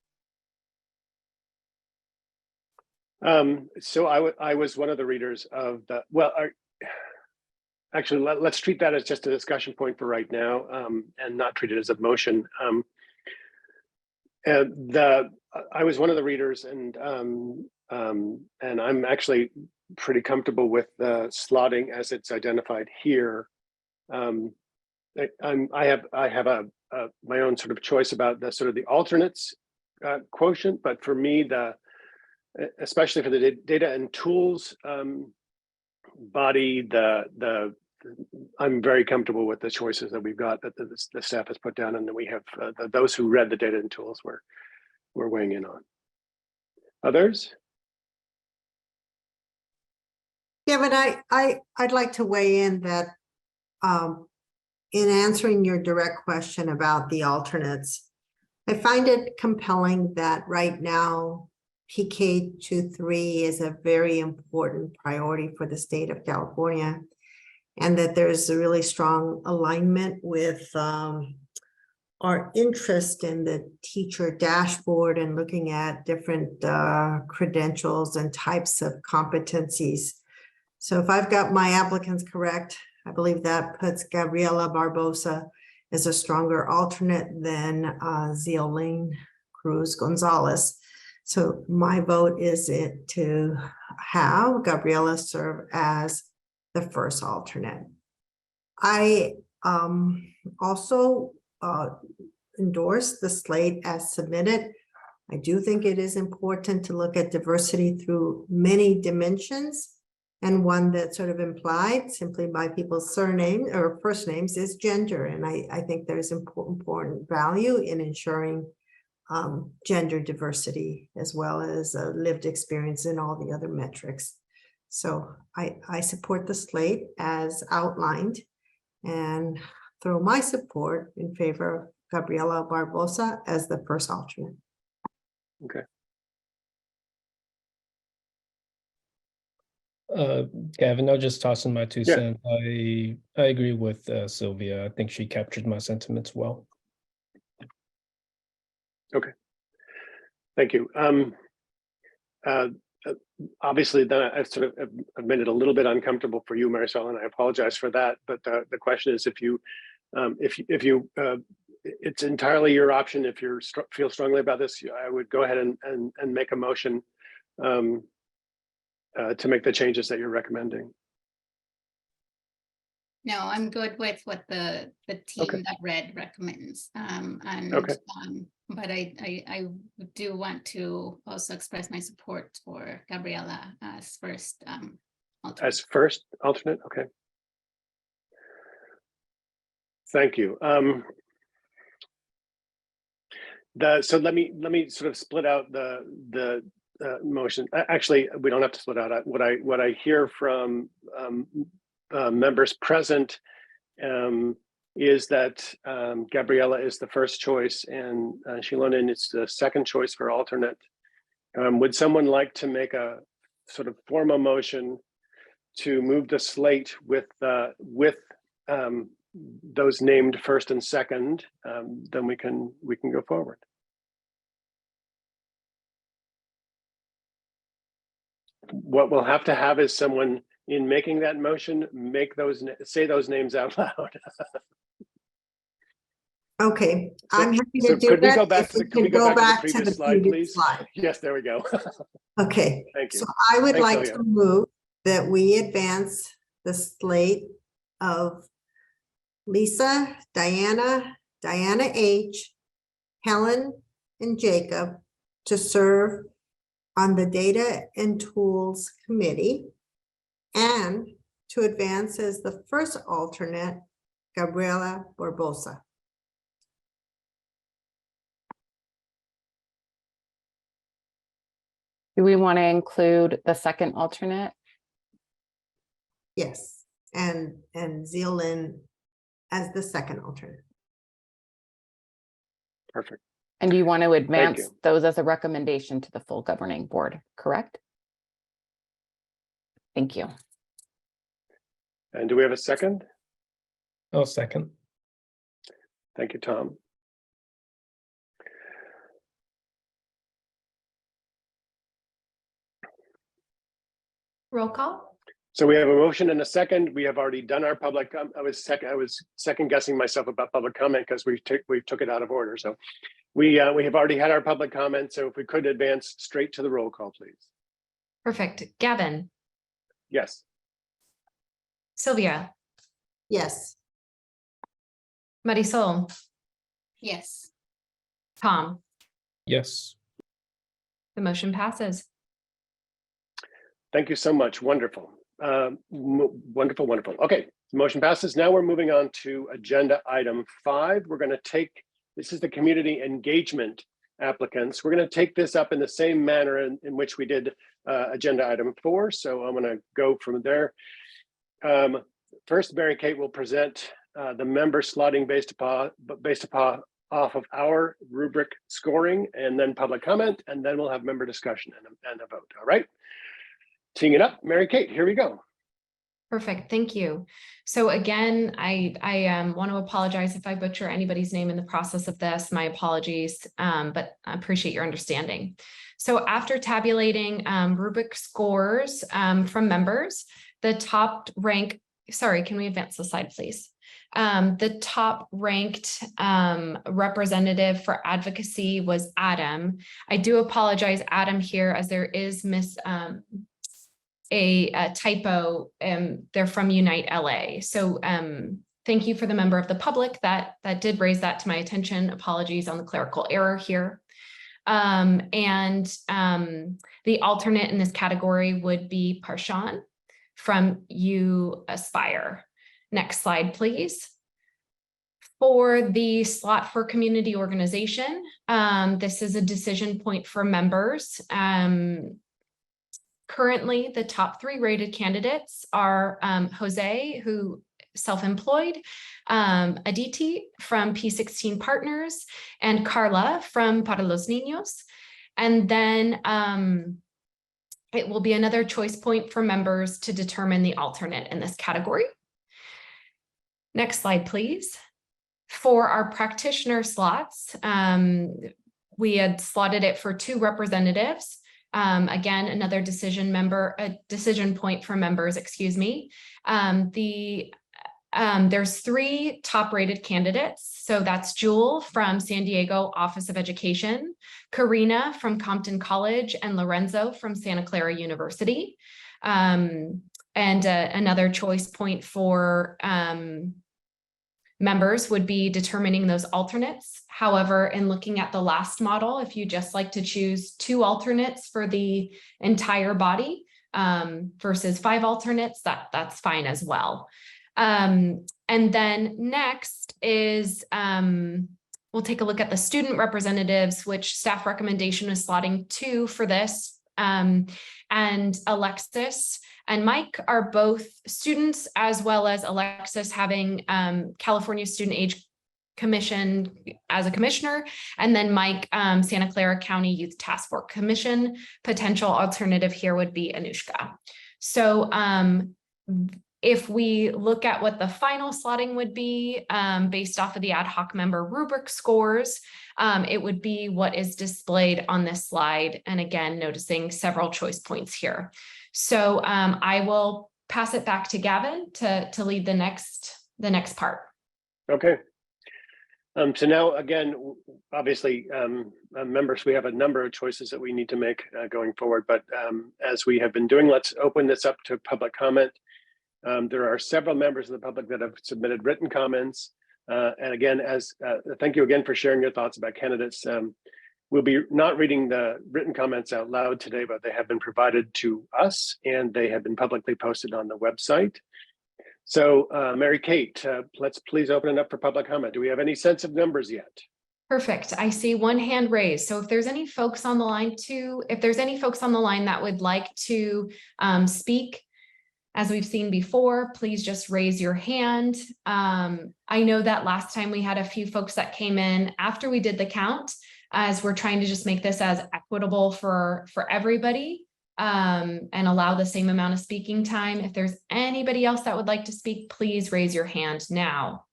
So I was one of the readers of the, well, actually, let's treat that as just a discussion point for right now, and not treat it as a motion. I was one of the readers, and I'm actually pretty comfortable with the slotting as it's identified here. I have my own sort of choice about the sort of the alternates quotient, but for me, especially for the data and tools body, I'm very comfortable with the choices that we've got, that the staff has put down, and then we have those who read the data and tools we're weighing in on. Others? Yeah, but I'd like to weigh in that in answering your direct question about the alternates, I find it compelling that right now PK-3 is a very important priority for the state of California, and that there's a really strong alignment with our interest in the teacher dashboard and looking at different credentials and types of competencies. So if I've got my applicants correct, I believe that puts Gabriela Barbosa as a stronger alternate than Ziolene Cruz Gonzalez. So my vote is to have Gabriela serve as the first alternate. I also endorse the slate as submitted. I do think it is important to look at diversity through many dimensions, and one that sort of implied simply by people's surname or first names is gender. And I think there's important value in ensuring gender diversity as well as lived experience in all the other metrics. So I support the slate as outlined and throw my support in favor of Gabriela Barbosa as the first alternate. Okay. Gavin, I'll just toss in my 2 cents. I agree with Sylvia. I think she captured my sentiments well. Okay, thank you. Obviously, then I sort of have made it a little bit uncomfortable for you, Marisol, and I apologize for that. But the question is, if you, it's entirely your option. If you feel strongly about this, I would go ahead and make a motion to make the changes that you're recommending. No, I'm good with what the team Okay. that read recommends. Okay. But I do want to also express my support for Gabriela as first alternate. As first alternate, okay. Thank you. So let me sort of split out the motion. Actually, we don't have to split out. What I hear from members present is that Gabriela is the first choice and Shilonen is the second choice for alternate. Would someone like to make a sort of formal motion to move the slate with those named first and second? Then we can go forward. What we'll have to have is someone in making that motion say those names out loud. Okay, So- I'm happy so to do could we that. go back If to we the- can we can go go back to the back to previous the slide, previous please? slide. Yes, there we go. Okay. Thank you. So I would Thanks, like Sylvia. to move that we advance the slate of Lisa, Diana H., Helen, and Jacob to serve on the Data and Tools Committee, and to advance as the first alternate, Gabriela Barbosa. Do we want to include the second alternate? Yes, and Zealand as the second alternate. Perfect. And do you want to advance you. those as a recommendation to the full governing board, correct? Thank you. And do we have a second? I'll second. Thank you, Tom. Roll call. So we have a motion and a second. We have already done our public. I was second guessing myself about public comment because we took it out of order. So we have already had our public comment. So if we could advance straight to the roll call, please. Perfect. Gavin, Yes. Sylvia, Yes. Marisol, Yes. Tom, Yes. the motion passes. Thank you so much. Wonderful. Wonderful, wonderful. Okay, motion passes. Now we're moving on to agenda item 5. We're going to take, this is the community engagement applicants. We're going to take this up in the same manner in which we did agenda item 4. So I'm going to go from there. First, Mary Kate will present the member slotting based upon off of our rubric scoring, and then public comment, and then we'll have member discussion and a vote. All right. Teeing it up, Mary Kate, here we go. Perfect. Thank you. So again, I want to apologize if I butcher anybody's name in the process of this. My apologies, but I appreciate your understanding. So after tabulating rubric scores from members, the top rank, sorry, can we advance the slide, please? The top ranked representative for advocacy was Adam. I do apologize, Adam, here, as there is a typo. They're from Unite LA. So thank you for the member of the public that did raise that to my attention. Apologies on the clerical error here. The alternate in this category would be Parshan from You Aspire. Next slide, please. For the slot for community organization, this is a decision point for members. Currently, the top 3 rated candidates are Jose, who self-employed, Aditi from P16 Partners, and Carla from Para los Niños. And then it will be another choice point for members to determine the alternate in this category. Next slide, please. For our practitioner slots, we had slotted it for 2 representatives. Again, another decision point for members, excuse me. There's 3 top rated candidates. So that's Jewel from San Diego Office of Education, Karina from Compton College, and Lorenzo from Santa Clara University. And another choice point for members would be determining those alternates. However, in looking at the last model, if you just like to choose 2 alternates for the entire body versus 5 alternates, that's fine as well. And then next is we'll take a look at the student representatives, which staff recommendation is slotting 2 for this. And Alexis and Mike are both students, as well as Alexis having California Student Age Commission as a commissioner, and then Mike, Santa Clara County Youth Task Force Commission. Potential alternative here would be Anushka. So if we look at what the final slotting would be based off of the ad hoc member rubric scores, it would be what is displayed on this slide. And again, noticing several choice points here. So I will pass it back to Gavin to lead the next part. Okay. So now, again, obviously, members, we have a number of choices that we need to make going forward. But as we have been doing, let's open this up to public comment. There are several members of the public that have submitted written comments. And again, thank you again for sharing your thoughts about candidates. We'll be not reading the written comments out loud today, but they have been provided to us and they have been publicly posted on the website. So Mary Kate, let's please open it up for public comment. Do we have any sense of numbers yet? Perfect. I see one hand raised. So if there's any folks on the line that would like to speak, as we've seen before, please just raise your hand. I know that last time we had a few folks that came in after we did the count, as we're trying to just make this as equitable for everybody and allow the same amount of speaking time. If there's anybody else that would like to speak, please raise your hand now.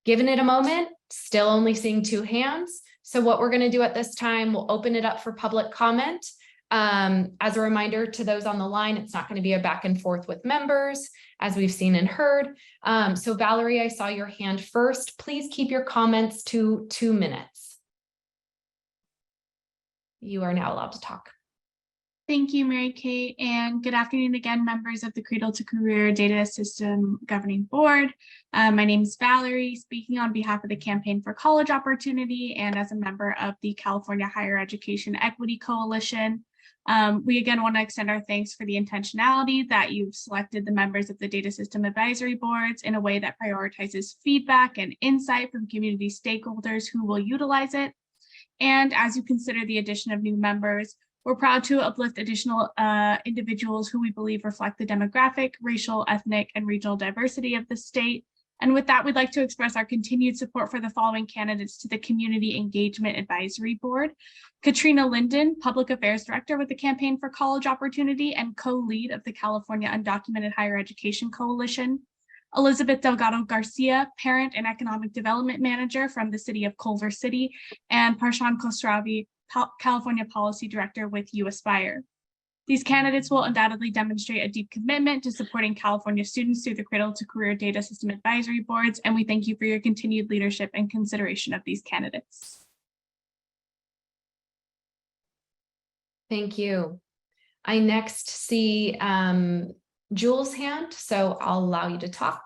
Giving it a moment, still only seeing 2 hands. So what we're going to do at this time, we'll open it up for public comment. As a reminder to those on the line, it's not going to be a back and forth with members, as we've seen and heard. So Valerie, I saw your hand first. Please keep your comments to 2 minutes. You are now allowed to talk. Thank you, Mary Kate, and good afternoon again, members of the Cradle-to-Career Data System Governing Board. My name is Valerie, speaking on behalf of the Campaign for College Opportunity and as a member of the California Higher Education Equity Coalition. We again want to extend our thanks for the intentionality that you've selected the members of the Data System Advisory Boards in a way that prioritizes feedback and insight from community stakeholders who will utilize it. And as you consider the addition of new members, we're proud to uplift additional individuals who we believe reflect the demographic, racial, ethnic, and regional diversity of the state. And with that, we'd like to express our continued support for the following candidates to the Community Engagement Advisory Board: Katrina Linden, Public Affairs Director with the Campaign for College Opportunity and co-lead of the California Undocumented Higher Education Coalition; Elizabeth Delgado Garcia, Parent and Economic Development Manager from the City of Culver City; and Parshan Khosravi, California Policy Director with U Aspire. These candidates will undoubtedly demonstrate a deep commitment to supporting California students through the Cradle-to-Career Data System Advisory Boards, and we thank you for your continued leadership and consideration of these candidates. Thank you. I next see Jules' hand, so I'll allow you to talk.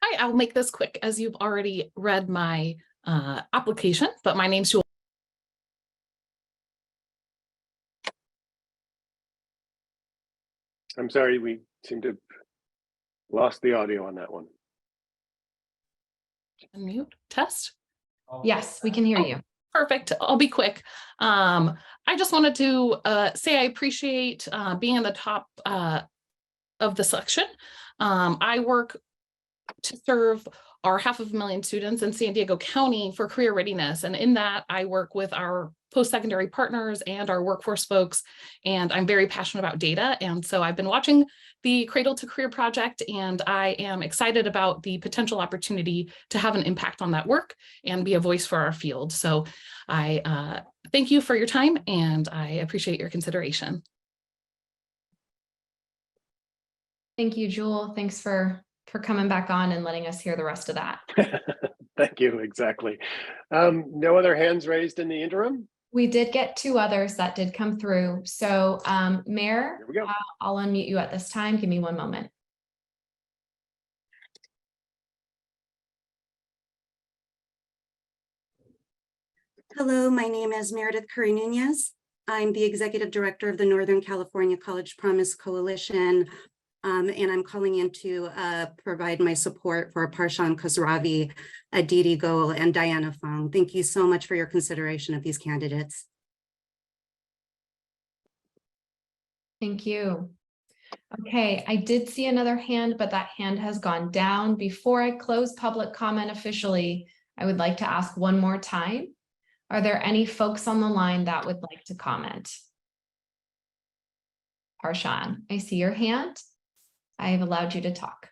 Hi, I'll make this quick as you've already read my application, but my name's Jules. I'm sorry, we seem to have lost the audio on that one. Unmute, test. Yes, we can hear you. Perfect. I'll be quick. I just wanted to say I appreciate being in the top of the selection. I work to serve our 500,000 students in San Diego County for career readiness. And in that, I work with our post-secondary partners and our workforce folks, and I'm very passionate about data. And so I've been watching the Cradle-to-Career project, and I am excited about the potential opportunity to have an impact on that work and be a voice for our field. So I thank you for your time, and I appreciate your consideration. Thank you, Jewel. Thanks for coming back on and letting us hear the rest of that. Thank you, exactly. No other hands raised in the interim? We did get two others that did come through. So Mayor, Here we go. I'll unmute you at this time. Give me one moment. Hello, my name is Meredith Curry Nunez. I'm the Executive Director of the Northern California College Promise Coalition, and I'm calling in to provide my support for Parshan Khosravi, Aditi Goel, and Diana Fong. Thank you so much for your consideration of these candidates. Thank you. Okay, I did see another hand, but that hand has gone down. Before I close public comment officially, I would like to ask one more time. Are there any folks on the line that would like to comment? Parshan, I see your hand. I have allowed you to talk.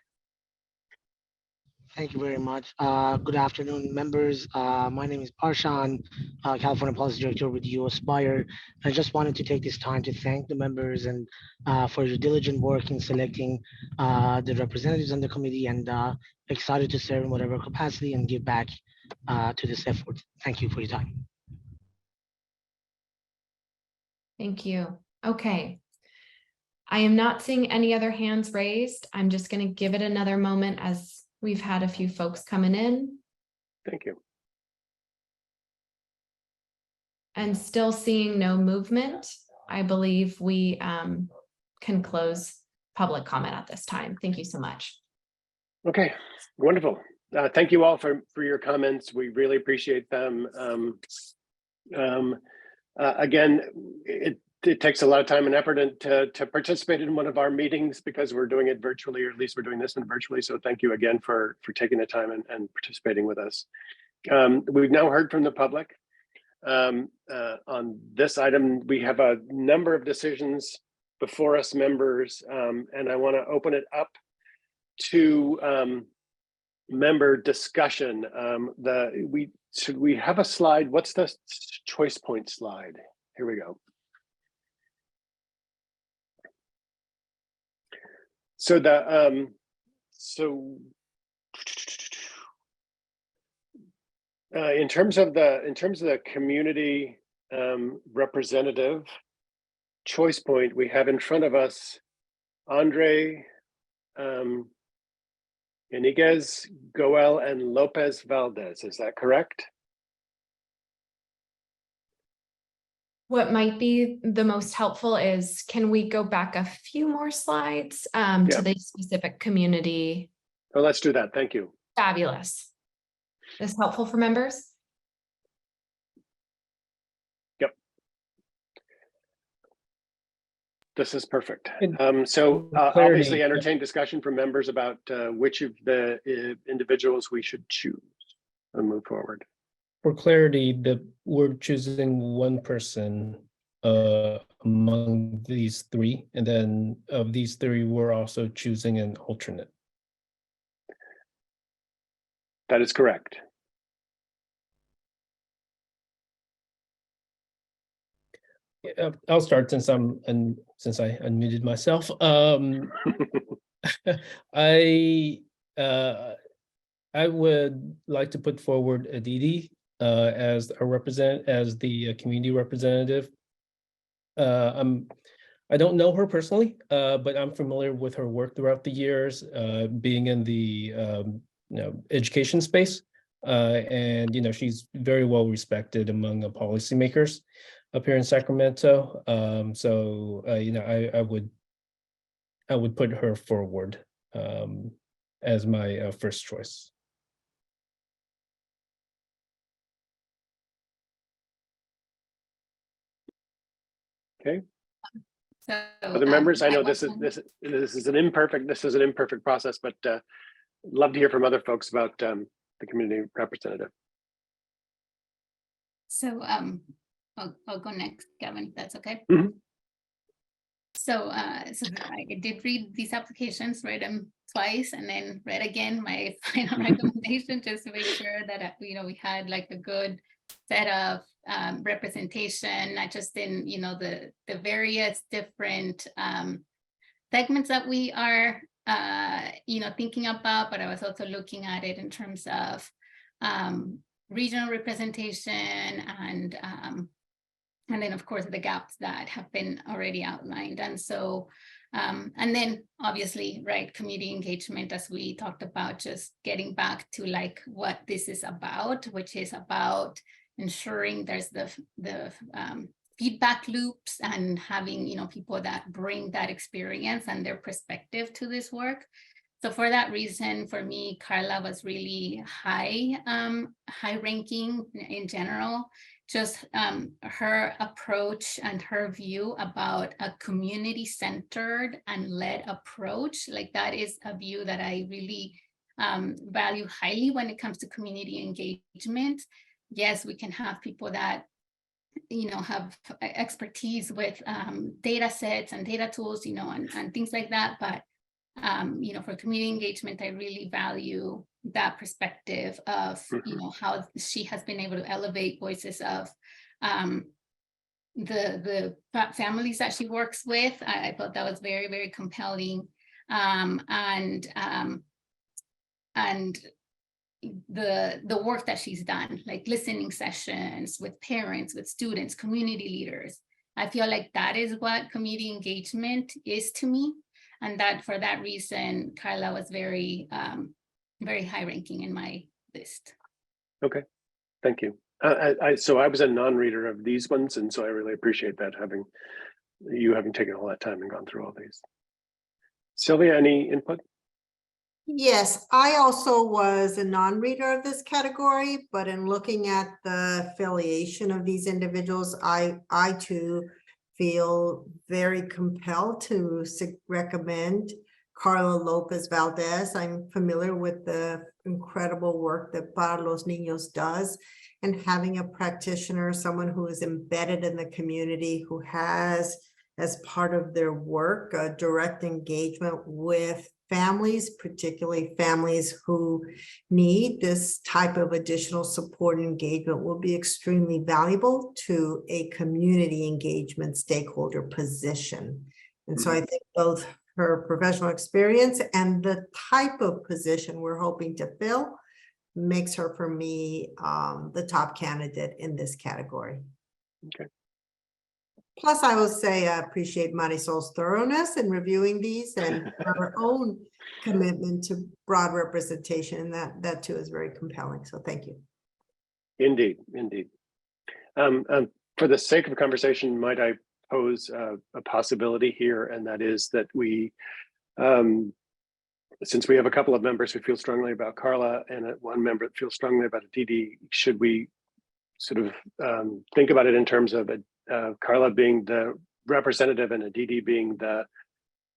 Thank you very much. Good afternoon, members. My name is Parshan, California Policy Director with UAspire. I just wanted to take this time to thank the members and for your diligent work in selecting the representatives on the committee, and excited to serve in whatever capacity and give back to this effort. Thank you for your time. Thank you. Okay. I am not seeing any other hands raised. I'm just going to give it another moment as we've had a few folks coming in. Thank you. And still seeing no movement. I believe we can close public comment at this time. Thank you so much. Okay, wonderful. Thank you all for your comments. We really appreciate them. Again, it takes a lot of time and effort to participate in one of our meetings because we're doing it virtually, or at least we're doing this one virtually. So thank you again for taking the time and participating with us. We've now heard from the public. On this item, we have a number of decisions before us, members, and I want to open it up to member discussion. Should we have a slide? What's the choice point slide? Here we go. So in terms of the community representative choice point, we have in front of us Andre Iniguez, Goel, and Lopez Valdez. Is that correct? What might be the most helpful is, can we go back a few more slides to the specific community? Oh, let's do that. Thank you. Fabulous. Is this helpful for members? Yep. This is perfect. So obviously entertain discussion from members about which of the individuals we should choose and move forward. For clarity, we're choosing one person among these three, and then of these three, we're also choosing an alternate. That is correct. I'll start since I unmuted myself. I would like to put forward Aditi as the community representative. I don't know her personally, but I'm familiar with her work throughout the years, being in the education space, and she's very well respected among the policymakers up here in Sacramento. So I would put her forward as my first choice. Okay. So, other members, I know this is an imperfect process, but love to hear from other folks about the community representative. So I'll go next, Gavin, if that's okay. Mm-hmm. So I did read these applications, read them twice, and then read again my final recommendation, just to make sure that we had like a good set of representation, not just in the various different segments that we are thinking about, but I was also looking at it in terms of regional representation and And then, of course, the gaps that have been already outlined. And so, and then obviously, right, community engagement, as we talked about, just getting back to like what this is about, which is about ensuring there's the feedback loops and having, you know, people that bring that experience and their perspective to this work. So for that reason, for me, Carla was really high ranking in general. Just her approach and her view about a community-centered and led approach, like that is a view that I really value highly when it comes to community engagement. Yes, we can have people that, you know, have expertise with data sets and data tools, you know, and things like that. But, you know, for community engagement, I really value that perspective of, you know, how she has been able to elevate voices of the families that she works with. I thought that was very, very compelling. And the work that she's done, like listening sessions with parents, with students, community leaders. I feel like that is what community engagement is to me. And that for that reason, Carla was very, very high ranking in my list. Okay, thank you. So I was a non-reader of these ones, and so I really appreciate that, having taken all that time and gone through all these. Sylvia, any input? Yes, I also was a non-reader of this category, but in looking at the affiliation of these individuals, I too feel very compelled to recommend Carla Lopez Valdez. I'm familiar with the incredible work that Para Los Niños does, and having a practitioner, someone who is embedded in the community, who has as part of their work a direct engagement with families, particularly families who need this type of additional support and engagement, will be extremely valuable to a community engagement stakeholder position. And so I think both her professional experience and the type of position we're hoping to fill makes her, for me, the top candidate in this category. Okay. Plus, I will say I appreciate Marisol's thoroughness in reviewing these and her own commitment to broad representation. That too is very compelling. So thank you. Indeed, indeed. For the sake of conversation, might I pose a possibility here, and that is that we, since we have a couple of members who feel strongly about Carla and one member that feels strongly about a DD, should we sort of think about it in terms of Carla being the representative and a DD being the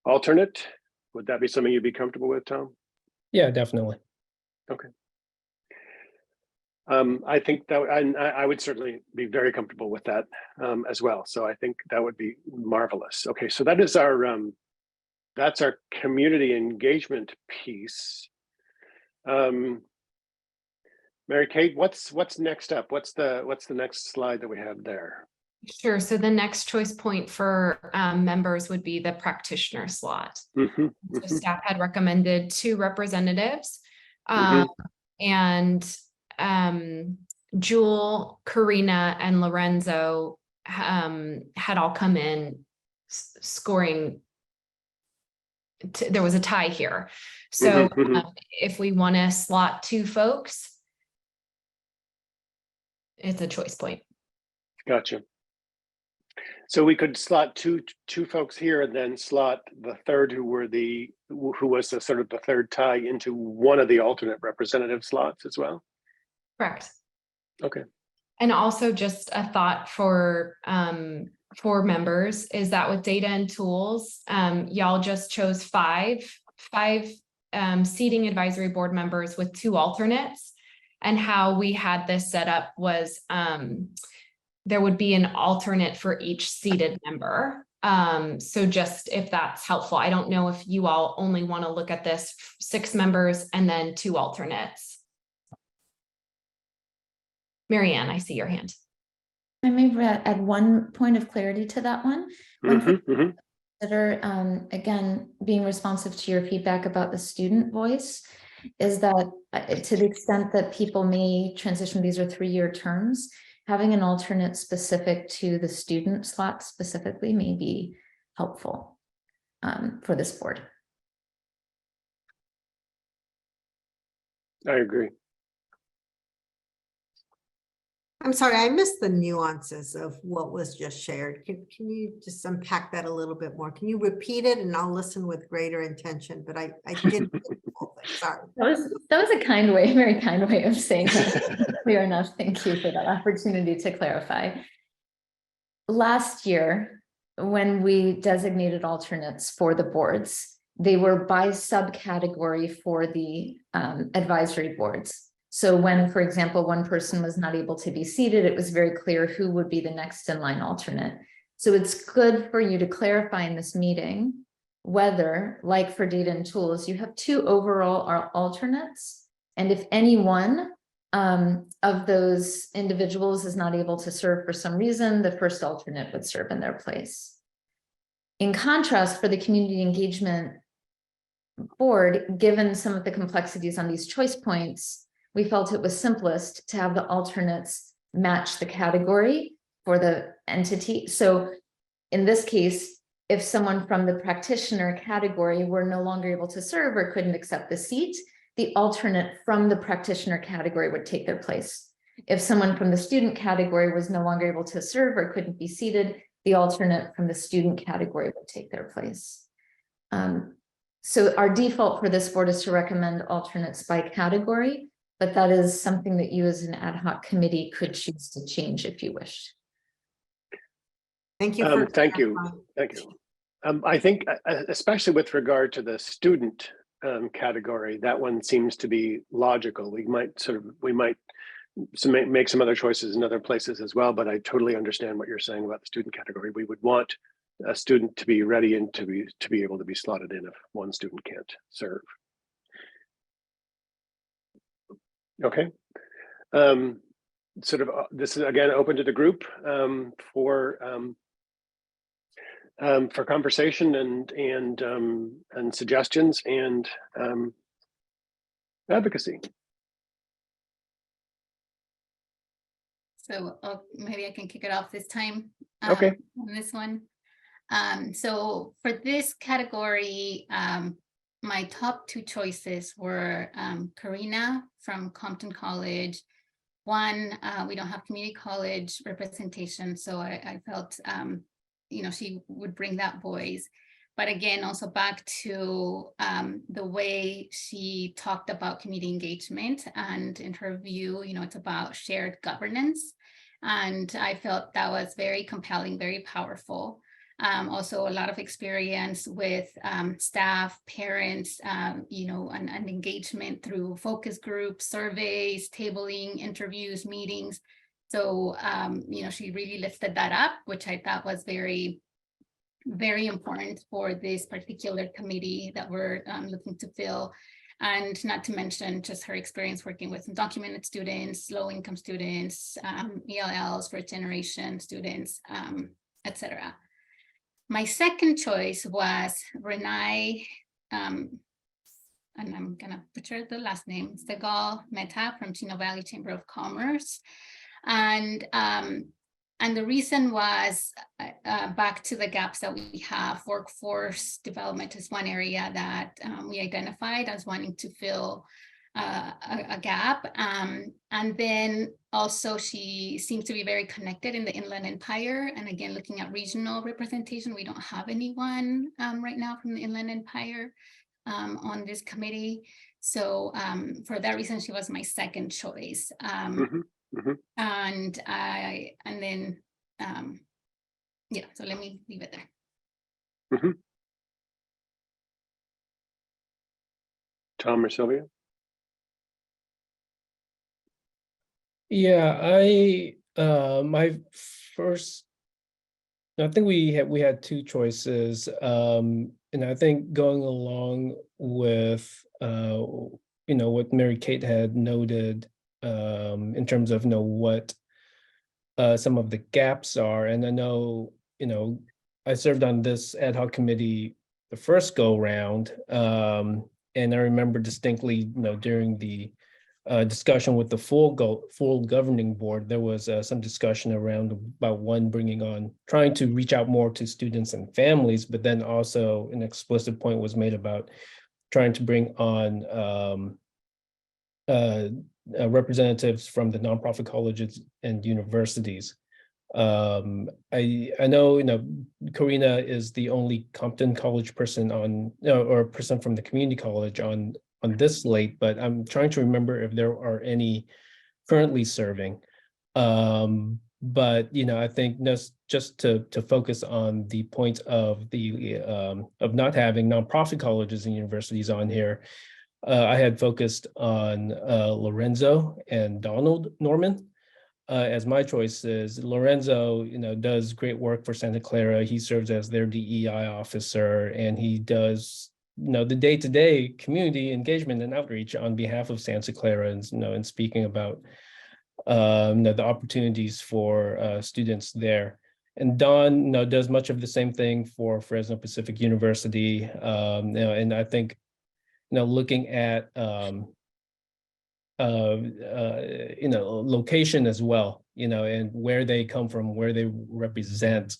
alternate? Would that be something you'd be comfortable with, Tom? Yeah, definitely. Okay. I think that I would certainly be very comfortable with that as well. So I think that would be marvelous. Okay, so that is our that's our community engagement piece. Mary Kate, what's next up? What's the next slide that we have there? Sure. So the next choice point for members would be the practitioner slot. So staff had recommended 2 representatives, and Jewel, Karina, and Lorenzo had all come in scoring. There was a tie here. So if we want to slot 2 folks, it's a choice point. Gotcha. So we could slot two folks here, and then slot the third, who was the sort of the third tie, into one of the alternate representative slots as well. Correct. Okay. And also just a thought for members is that with data and tools, y'all just chose five seating advisory board members with 2 alternates, and how we had this set up was there would be an alternate for each seated member. So just if that's helpful, I don't know if you all only want to look at this 6 members and then 2 alternates. Marianne, I see your hand. I may add one point of clarity to that one. Consider, again, being responsive to your feedback about the student voice is that to the extent that people may transition, these are 3-year terms, having an alternate specific to the student slot specifically may be helpful for this board. I agree. I'm sorry, I missed the nuances of what was just shared. Can you just unpack that a little bit more? Can you repeat it and I'll listen with greater intention, but I didn't get the whole thing. Sorry. That was a kind way, very kind way of saying that. Clear enough. Thank you for that opportunity to clarify. Last year, when we designated alternates for the boards, they were by subcategory for the advisory boards. So when, for example, one person was not able to be seated, it was very clear who would be the next in line alternate. So it's good for you to clarify in this meeting whether, like for data and tools, you have 2 overall alternates. And if any one of those individuals is not able to serve for some reason, the first alternate would serve in their place. In contrast, for the community engagement board, given some of the complexities on these choice points, we felt it was simplest to have the alternates match the category for the entity. So in this case, if someone from the practitioner category were no longer able to serve or couldn't accept the seat, the alternate from the practitioner category would take their place. If someone from the student category was no longer able to serve or couldn't be seated, the alternate from the student category would take their place. So our default for this board is to recommend alternates by category, but that is something that you as an ad hoc committee could choose to change if you wish. Thank you. Thank you. Thank you. I think especially with regard to the student category, that one seems to be logical. We might make some other choices in other places as well, but I totally understand what you're saying about the student category. We would want a student to be ready and to be able to be slotted in if one student can't serve. Okay. This is again open to the group for conversation and suggestions and advocacy. So maybe I can kick it off this time. Okay. On this one. So for this category, my top 2 choices were Karina from Compton College. One, we don't have community college representation, so I felt she would bring that voice. But again, also back to the way she talked about community engagement, and in her view, it's about shared governance. And I felt that was very compelling, very powerful. Also a lot of experience with staff, parents, and engagement through focus groups, surveys, tabling, interviews, meetings. So, she really lifted that up, which I thought was very, very important for this particular committee that we're looking to fill. And not to mention just her experience working with undocumented students, low-income students, ELLs, first generation students, etc. My second choice was Renee, and I'm gonna butcher the last name, Segal Mehta from Chino Valley Chamber of Commerce. And the reason was back to the gaps that we have. Workforce development is one area that we identified as wanting to fill a gap. And then also she seems to be very connected in the Inland Empire. And again, looking at regional representation, we don't have anyone right now from the Inland Empire on this committee. So for that reason, she was my second choice. And then so let me leave it there. Tom or Sylvia? Yeah, my first, I think we had 2 choices, and I think going along with what Mary Kate had noted in terms of what some of the gaps are, and I know I served on this ad hoc committee the first go round, and I remember distinctly during the discussion with the full governing board, there was some discussion around about one trying to reach out more to students and families, but then also an explicit point was made about trying to bring on representatives from the nonprofit colleges and universities. I know, Karina is the only Compton College person or person from the community college on this slate, but I'm trying to remember if there are any currently serving. But I think just to focus on the point of not having nonprofit colleges and universities on here, I had focused on Lorenzo and Donald Norman as my choices. Lorenzo, does great work for Santa Clara. He serves as their DEI officer, and he does the day-to-day community engagement and outreach on behalf of Santa Clara, and speaking about the opportunities for students there. And Don does much of the same thing for Fresno Pacific University. And I think looking at location as well, and where they come from, where they represent.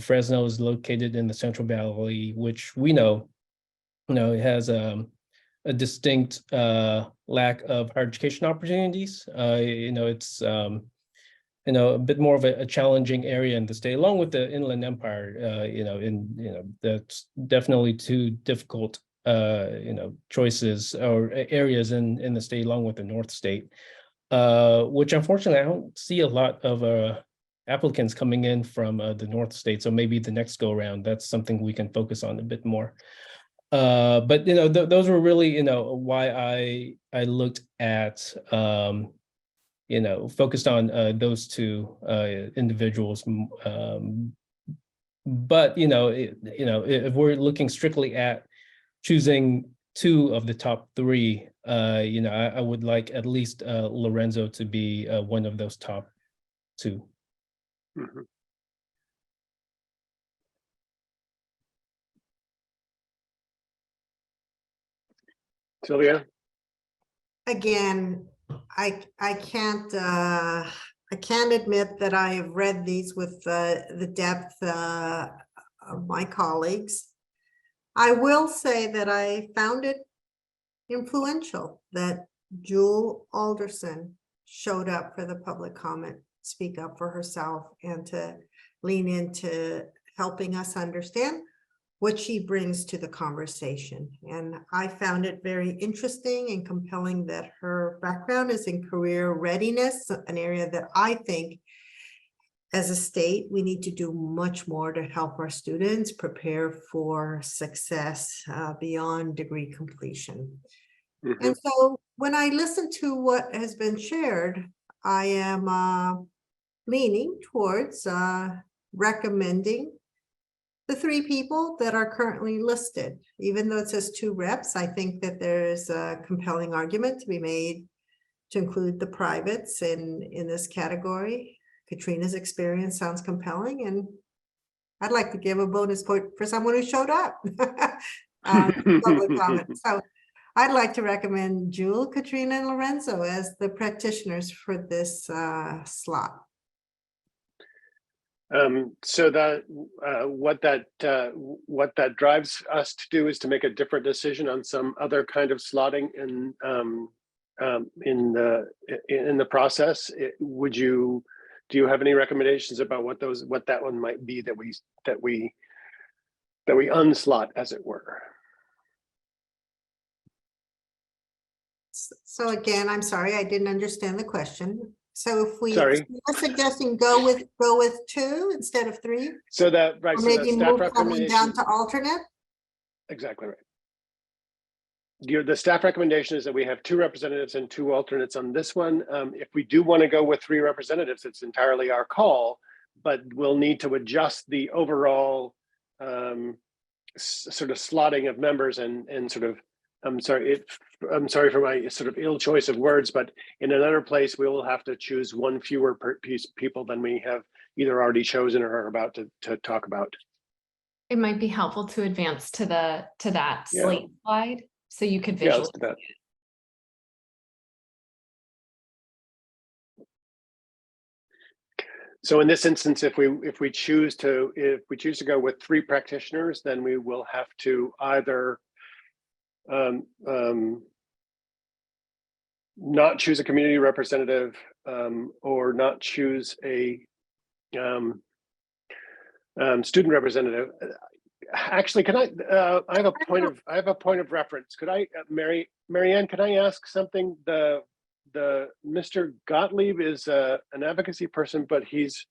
Fresno is located in the Central Valley, which we know, it has a distinct lack of higher education opportunities. It's a bit more of a challenging area in the state, along with the Inland Empire. That's definitely two difficult choices or areas in the state, along with the North State, which unfortunately I don't see a lot of applicants coming in from the North State. So maybe the next go around, that's something we can focus on a bit more. But those were really why I looked at focused on those two individuals. But if we're looking strictly at choosing two of the top three, I would like at least Lorenzo to be one of those top two. Mm-hmm. Sylvia? Again, I can't admit that I have read these with the depth of my colleagues. I will say that I found it influential that Jewel Alderson showed up for the public comment, speak up for herself, and to lean into helping us understand what she brings to the conversation. And I found it very interesting and compelling that her background is in career readiness, an area that I think as a state, we need to do much more to help our students prepare for success beyond degree completion. Mm-hmm. And so when I listen to what has been shared, I am leaning towards recommending the three people that are currently listed. Even though it says 2 reps, I think that there's a compelling argument to be made to include the privates in this category. Katrina's experience sounds compelling, and I'd like to give a bonus point for someone who showed up. Public comment. So I'd like to recommend Jewel, Katrina, and Lorenzo as the practitioners for this slot. So that what that drives us to do is to make a different decision on some other kind of slotting in the process. Do you have any recommendations about what that one might be that we unslot, as it were? So again, I'm sorry, I didn't understand the question. So if we are suggesting go with 2 instead of 3, so that right, or so maybe that move someone down to alternate. Exactly right. The staff recommendation is that we have 2 representatives and 2 alternates on this one. If we do want to go with 3 representatives, it's entirely our call, but we'll need to adjust the overall sort of slotting of members and sort of, I'm sorry for my sort of ill choice of words, but in another place, we will have to choose 1 fewer people than we have either already chosen or are about to talk about. It might be helpful to advance to that slate slide. So you could visualize. Let's do that. So in this instance, if we choose to go with 3 practitioners, then we will have to either not choose a community representative or not choose a student representative. Actually, can I have a point of reference. Could I, Marianne, can I ask something? The Mr. Gottlieb is an advocacy person, but he's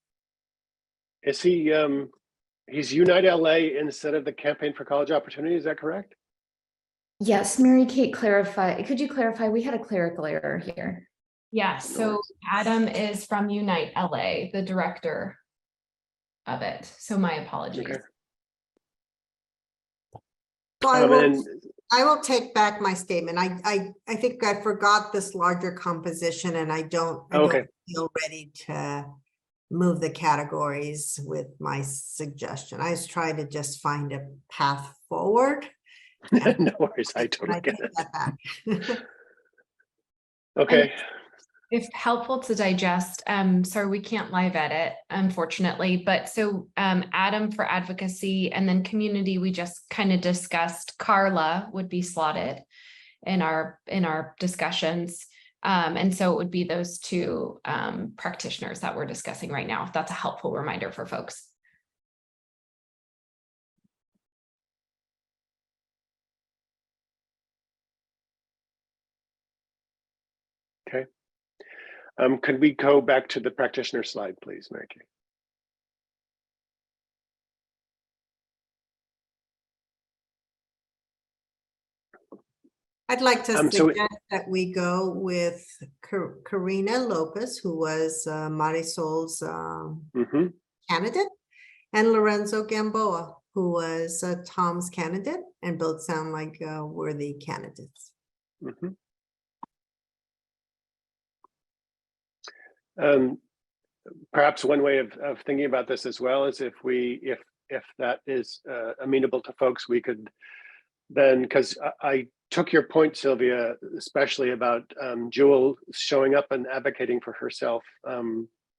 Unite LA instead of the Campaign for College Opportunity. Is that correct? Yes, Mary Kate, clarify. Could you clarify? We had a clerical error here. Yes, so Adam is from Unite LA, the director of it. So my apologies. Okay. So I will take back my statement. I think I forgot this larger composition, and I don't feel ready to move the categories with my suggestion. I was trying to just find a path forward. No worries, I totally get it. Okay. If helpful to digest, sorry, we can't live edit, unfortunately, but so Adam for advocacy, and then community, we just kind of discussed Carla would be slotted in our discussions. And so it would be those 2 practitioners that we're discussing right now, if that's a helpful reminder for folks. Okay. Could we go back to the practitioner slide, please, Mary Kay? I'd like to suggest that we go with Karina Lopez, who was Marisol's candidate, and Lorenzo Gamboa, who was Tom's candidate, and both sound like worthy candidates. Perhaps one way of thinking about this as well is if that is amenable to folks, we could then, because I took your point, Sylvia, especially about Jewel showing up and advocating for herself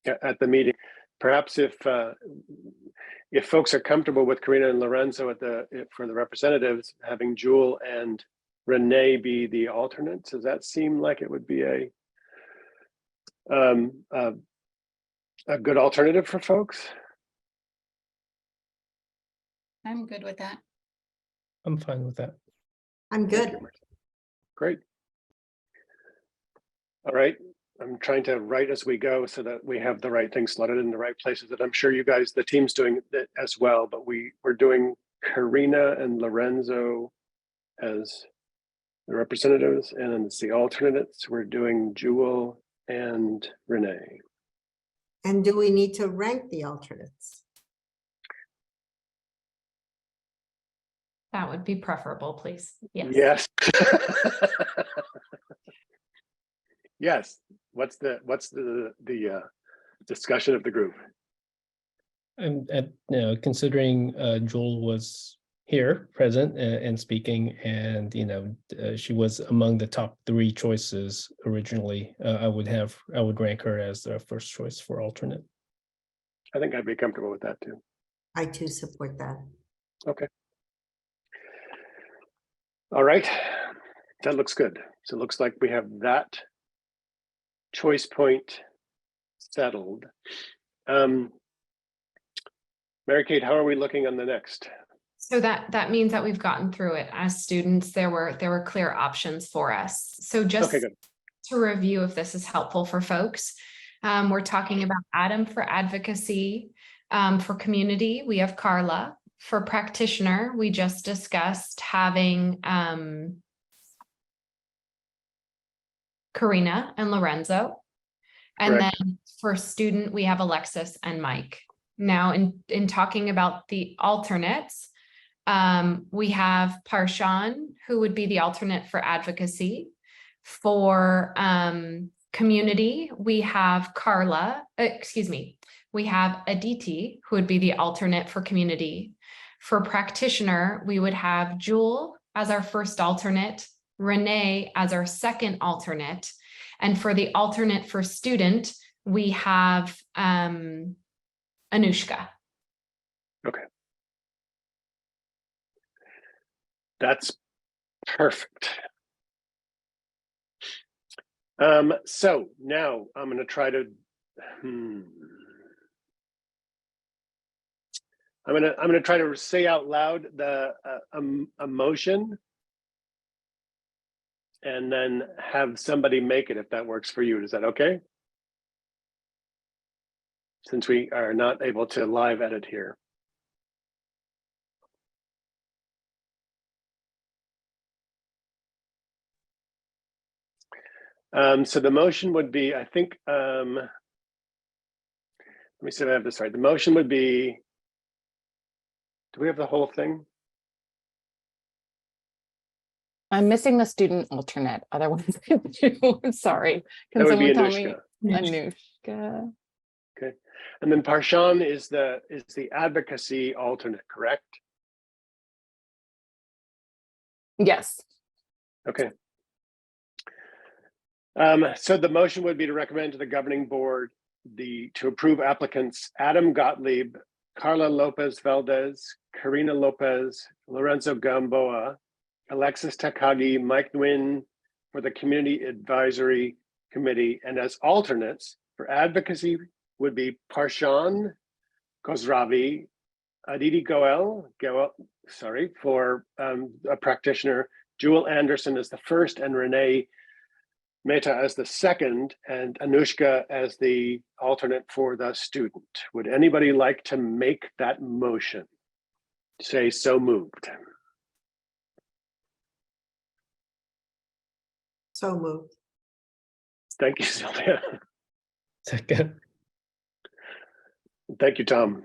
at the meeting. Perhaps if folks are comfortable with Karina and Lorenzo for the representatives, having Jewel and Renee be the alternates, does that seem like it would be a good alternative for folks? I'm good with that. I'm fine with that. I'm good. Great. All right. I'm trying to write as we go so that we have the right things slotted in the right places. And I'm sure you guys, the team's doing it as well, but we're doing Karina and Lorenzo as the representatives, and then it's the alternates. We're doing Jewel and Renee. And do we need to rank the alternates? That would be preferable, please. Yes. Yes. Yes. What's the discussion of the group? And considering Jewel was here present and speaking, and she was among the top 3 choices originally, I would rank her as the first choice for alternate. I think I'd be comfortable with that too. I too support that. Okay. All right, that looks good. So it looks like we have that choice point settled. Mary Kate, how are we looking on the next? So that means that we've gotten through it as students. There were clear options for us. So just to review, if this is helpful for folks, we're talking about Adam for advocacy. For community, we have Carla. For practitioner, we just discussed having Karina and Lorenzo. And then for student, we have Alexis and Mike. Now, in talking about the alternates, we have Parshan, who would be the alternate for advocacy. For community, we have Carla, we have Aditi, who would be the alternate for community. For practitioner, we would have Jewel as our first alternate, Renee as our second alternate. And for the alternate for student, we have Anushka. Okay. That's perfect. So now I'm going to try to, I'm going to try to say out loud the a motion, and then have somebody make it if that works for you. Is that okay? Since we are not able to live edit here. So the motion would be, I think, let me see if I have this right. The motion would be, do we have the whole thing? I'm missing the student alternate. Otherwise, I do. Sorry. Can That would be someone tell me? Anushka. Anushka. Okay. And then Parshan is the advocacy alternate, correct? Yes. Okay. So the motion would be to recommend to the governing board to approve applicants Adam Gottlieb, Carla Lopez Valdez, Karina Lopez, Lorenzo Gamboa, Alexis Takagi, Mike Nguyen for the Community Advisory Committee, and as alternates for advocacy would be Parshan Khosravi, Aditi Goel, for a practitioner, Jewel Anderson as the first, and Renee Mehta as the second, and Anushka as the alternate for the student. Would anybody like to make that motion? Say so moved. So moved. Thank you, Sylvia. Second. Thank you, Tom.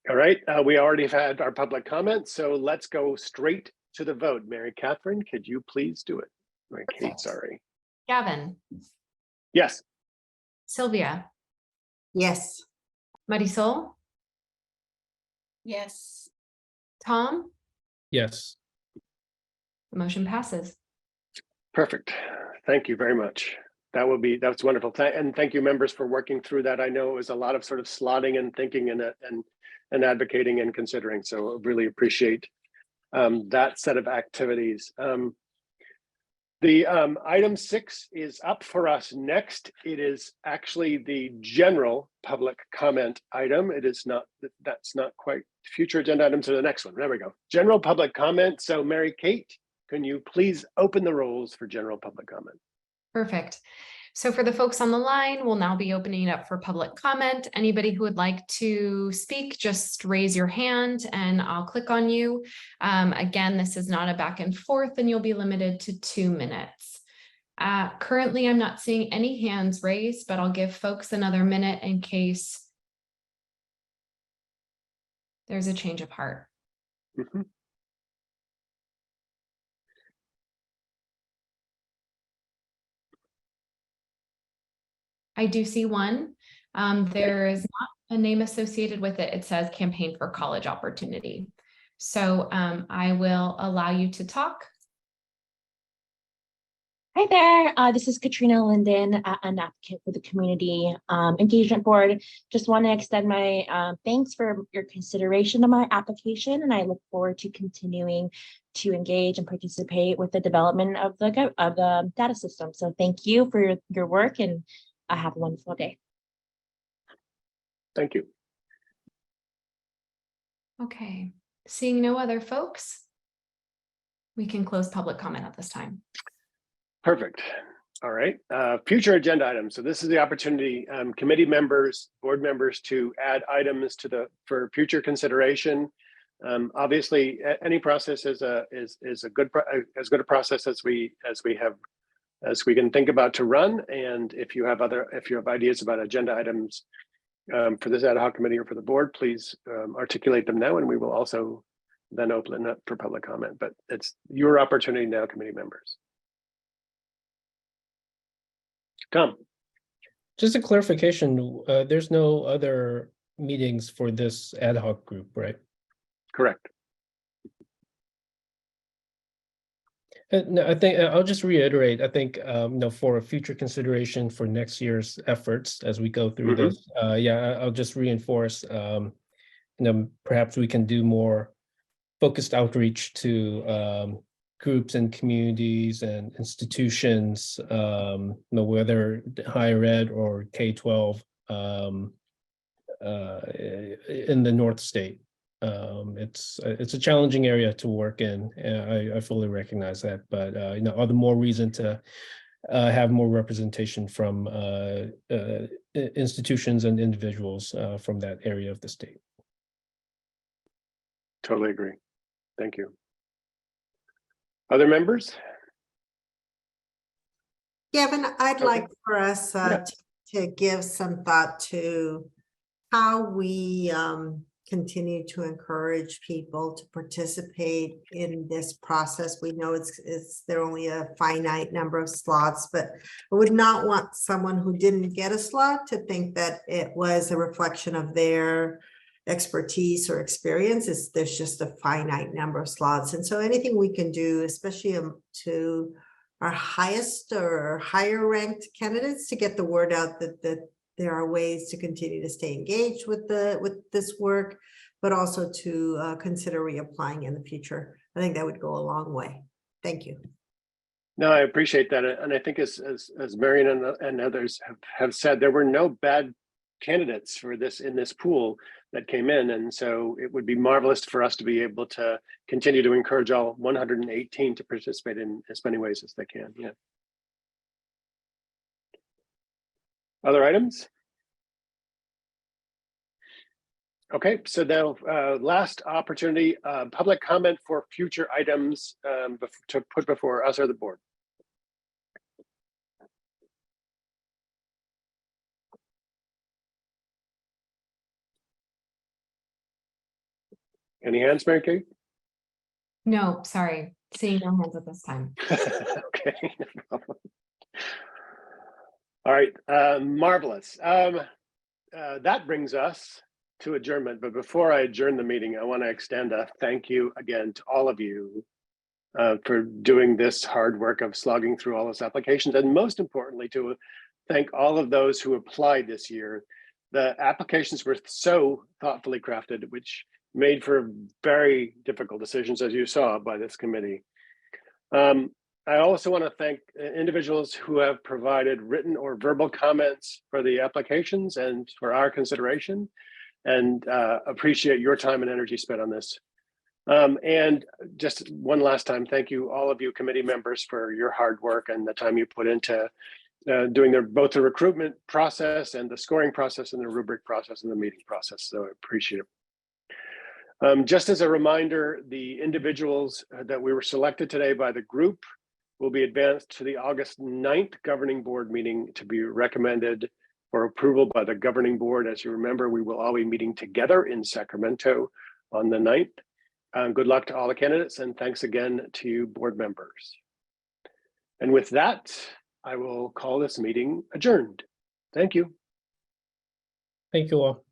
All right, we already have had our public comments, so let's go straight to the vote. Mary Catherine, could you please do it? Mary Kate, sorry. Gavin. Yes. Sylvia. Yes. Marisol. Yes. Tom. Yes. The motion passes. Perfect. Thank you very much. That's wonderful. And thank you, members, for working through that. I know it was a lot of sort of slotting and thinking and advocating and considering. So I really appreciate that set of activities. The item 6 is up for us next. It is actually the general public comment item. It is not, that's not quite future agenda items to the next one. There we go. General public comment. So Mary Kate, can you please open the rolls for general public comment? Perfect. So for the folks on the line, we'll now be opening it up for public comment. Anybody who would like to speak, just raise your hand and I'll click on you. Again, this is not a back and forth and you'll be limited to 2 minutes. Currently, I'm not seeing any hands raised, but I'll give folks another minute in case there's a change of heart. Mm-hmm. I do see one. There is not a name associated with it. It says Campaign for College Opportunity. So I will allow you to talk. Hi there, this is Katrina Linden, an advocate for the Community Engagement Board. Just want to extend my thanks for your consideration of my application, and I look forward to continuing to engage and participate with the development of the data system. So thank you for your work, and have a wonderful day. Thank you. Okay, seeing no other folks, we can close public comment at this time. Perfect. All right. Future agenda items. So this is the opportunity, committee members, board members, to add items to for future consideration. Obviously, any process is as good a process as we can think about to run. And if you have ideas about agenda items for this ad hoc committee or for the board, please articulate them now, and we will also then open it up for public comment. But it's your opportunity now, committee members. Tom. Just a clarification, there's no other meetings for this ad hoc group, right? Correct. No, I think I'll just reiterate. I think for a future consideration for next year's efforts as we go through this. I'll just reinforce. Perhaps we can do more focused outreach to groups and communities and institutions, whether higher ed or K-12 in the North State. It's a challenging area to work in, and I fully recognize that. But all the more reason to have more representation from institutions and individuals from that area of the state. Totally agree. Thank you. Other members? Gavin, I'd like for us to give some thought to how we continue to encourage people to participate in this process. We know there are only a finite number of slots, but I would not want someone who didn't get a slot to think that it was a reflection of their expertise or experience. There's just a finite number of slots. And so anything we can do, especially to our highest or higher ranked candidates, to get the word out that there are ways to continue to stay engaged with this work, but also to consider reapplying in the future. I think that would go a long way. Thank you. No, I appreciate that. And I think as Marion and others have said, there were no bad candidates for this in this pool that came in. And so it would be marvelous for us to be able to continue to encourage all 118 to participate in as many ways as they can. Yeah. Other items? Okay, so now last opportunity, public comment for future items to put before us or the board. Any hands, Mary Kate? No, sorry, seeing no hands at this time. Okay, no problem. All right, marvelous. That brings us to adjournment. But before I adjourn the meeting, I want to extend a thank you again to all of you for doing this hard work of slogging through all those applications. And most importantly, to thank all of those who applied this year. The applications were so thoughtfully crafted, which made for very difficult decisions, as you saw, by this committee. I also want to thank individuals who have provided written or verbal comments for the applications and for our consideration, and appreciate your time and energy spent on this. And just one last time, thank you, all of you committee members, for your hard work and the time you put into doing both the recruitment process and the scoring process and the rubric process and the meeting process. So I appreciate it. Just as a reminder, the individuals that we were selected today by the group will be advanced to the August 9th governing board meeting to be recommended for approval by the governing board. As you remember, we will all be meeting together in Sacramento on the 9th. Good luck to all the candidates, and thanks again to you board members. And with that, I will call this meeting adjourned. Thank you. Thank you all.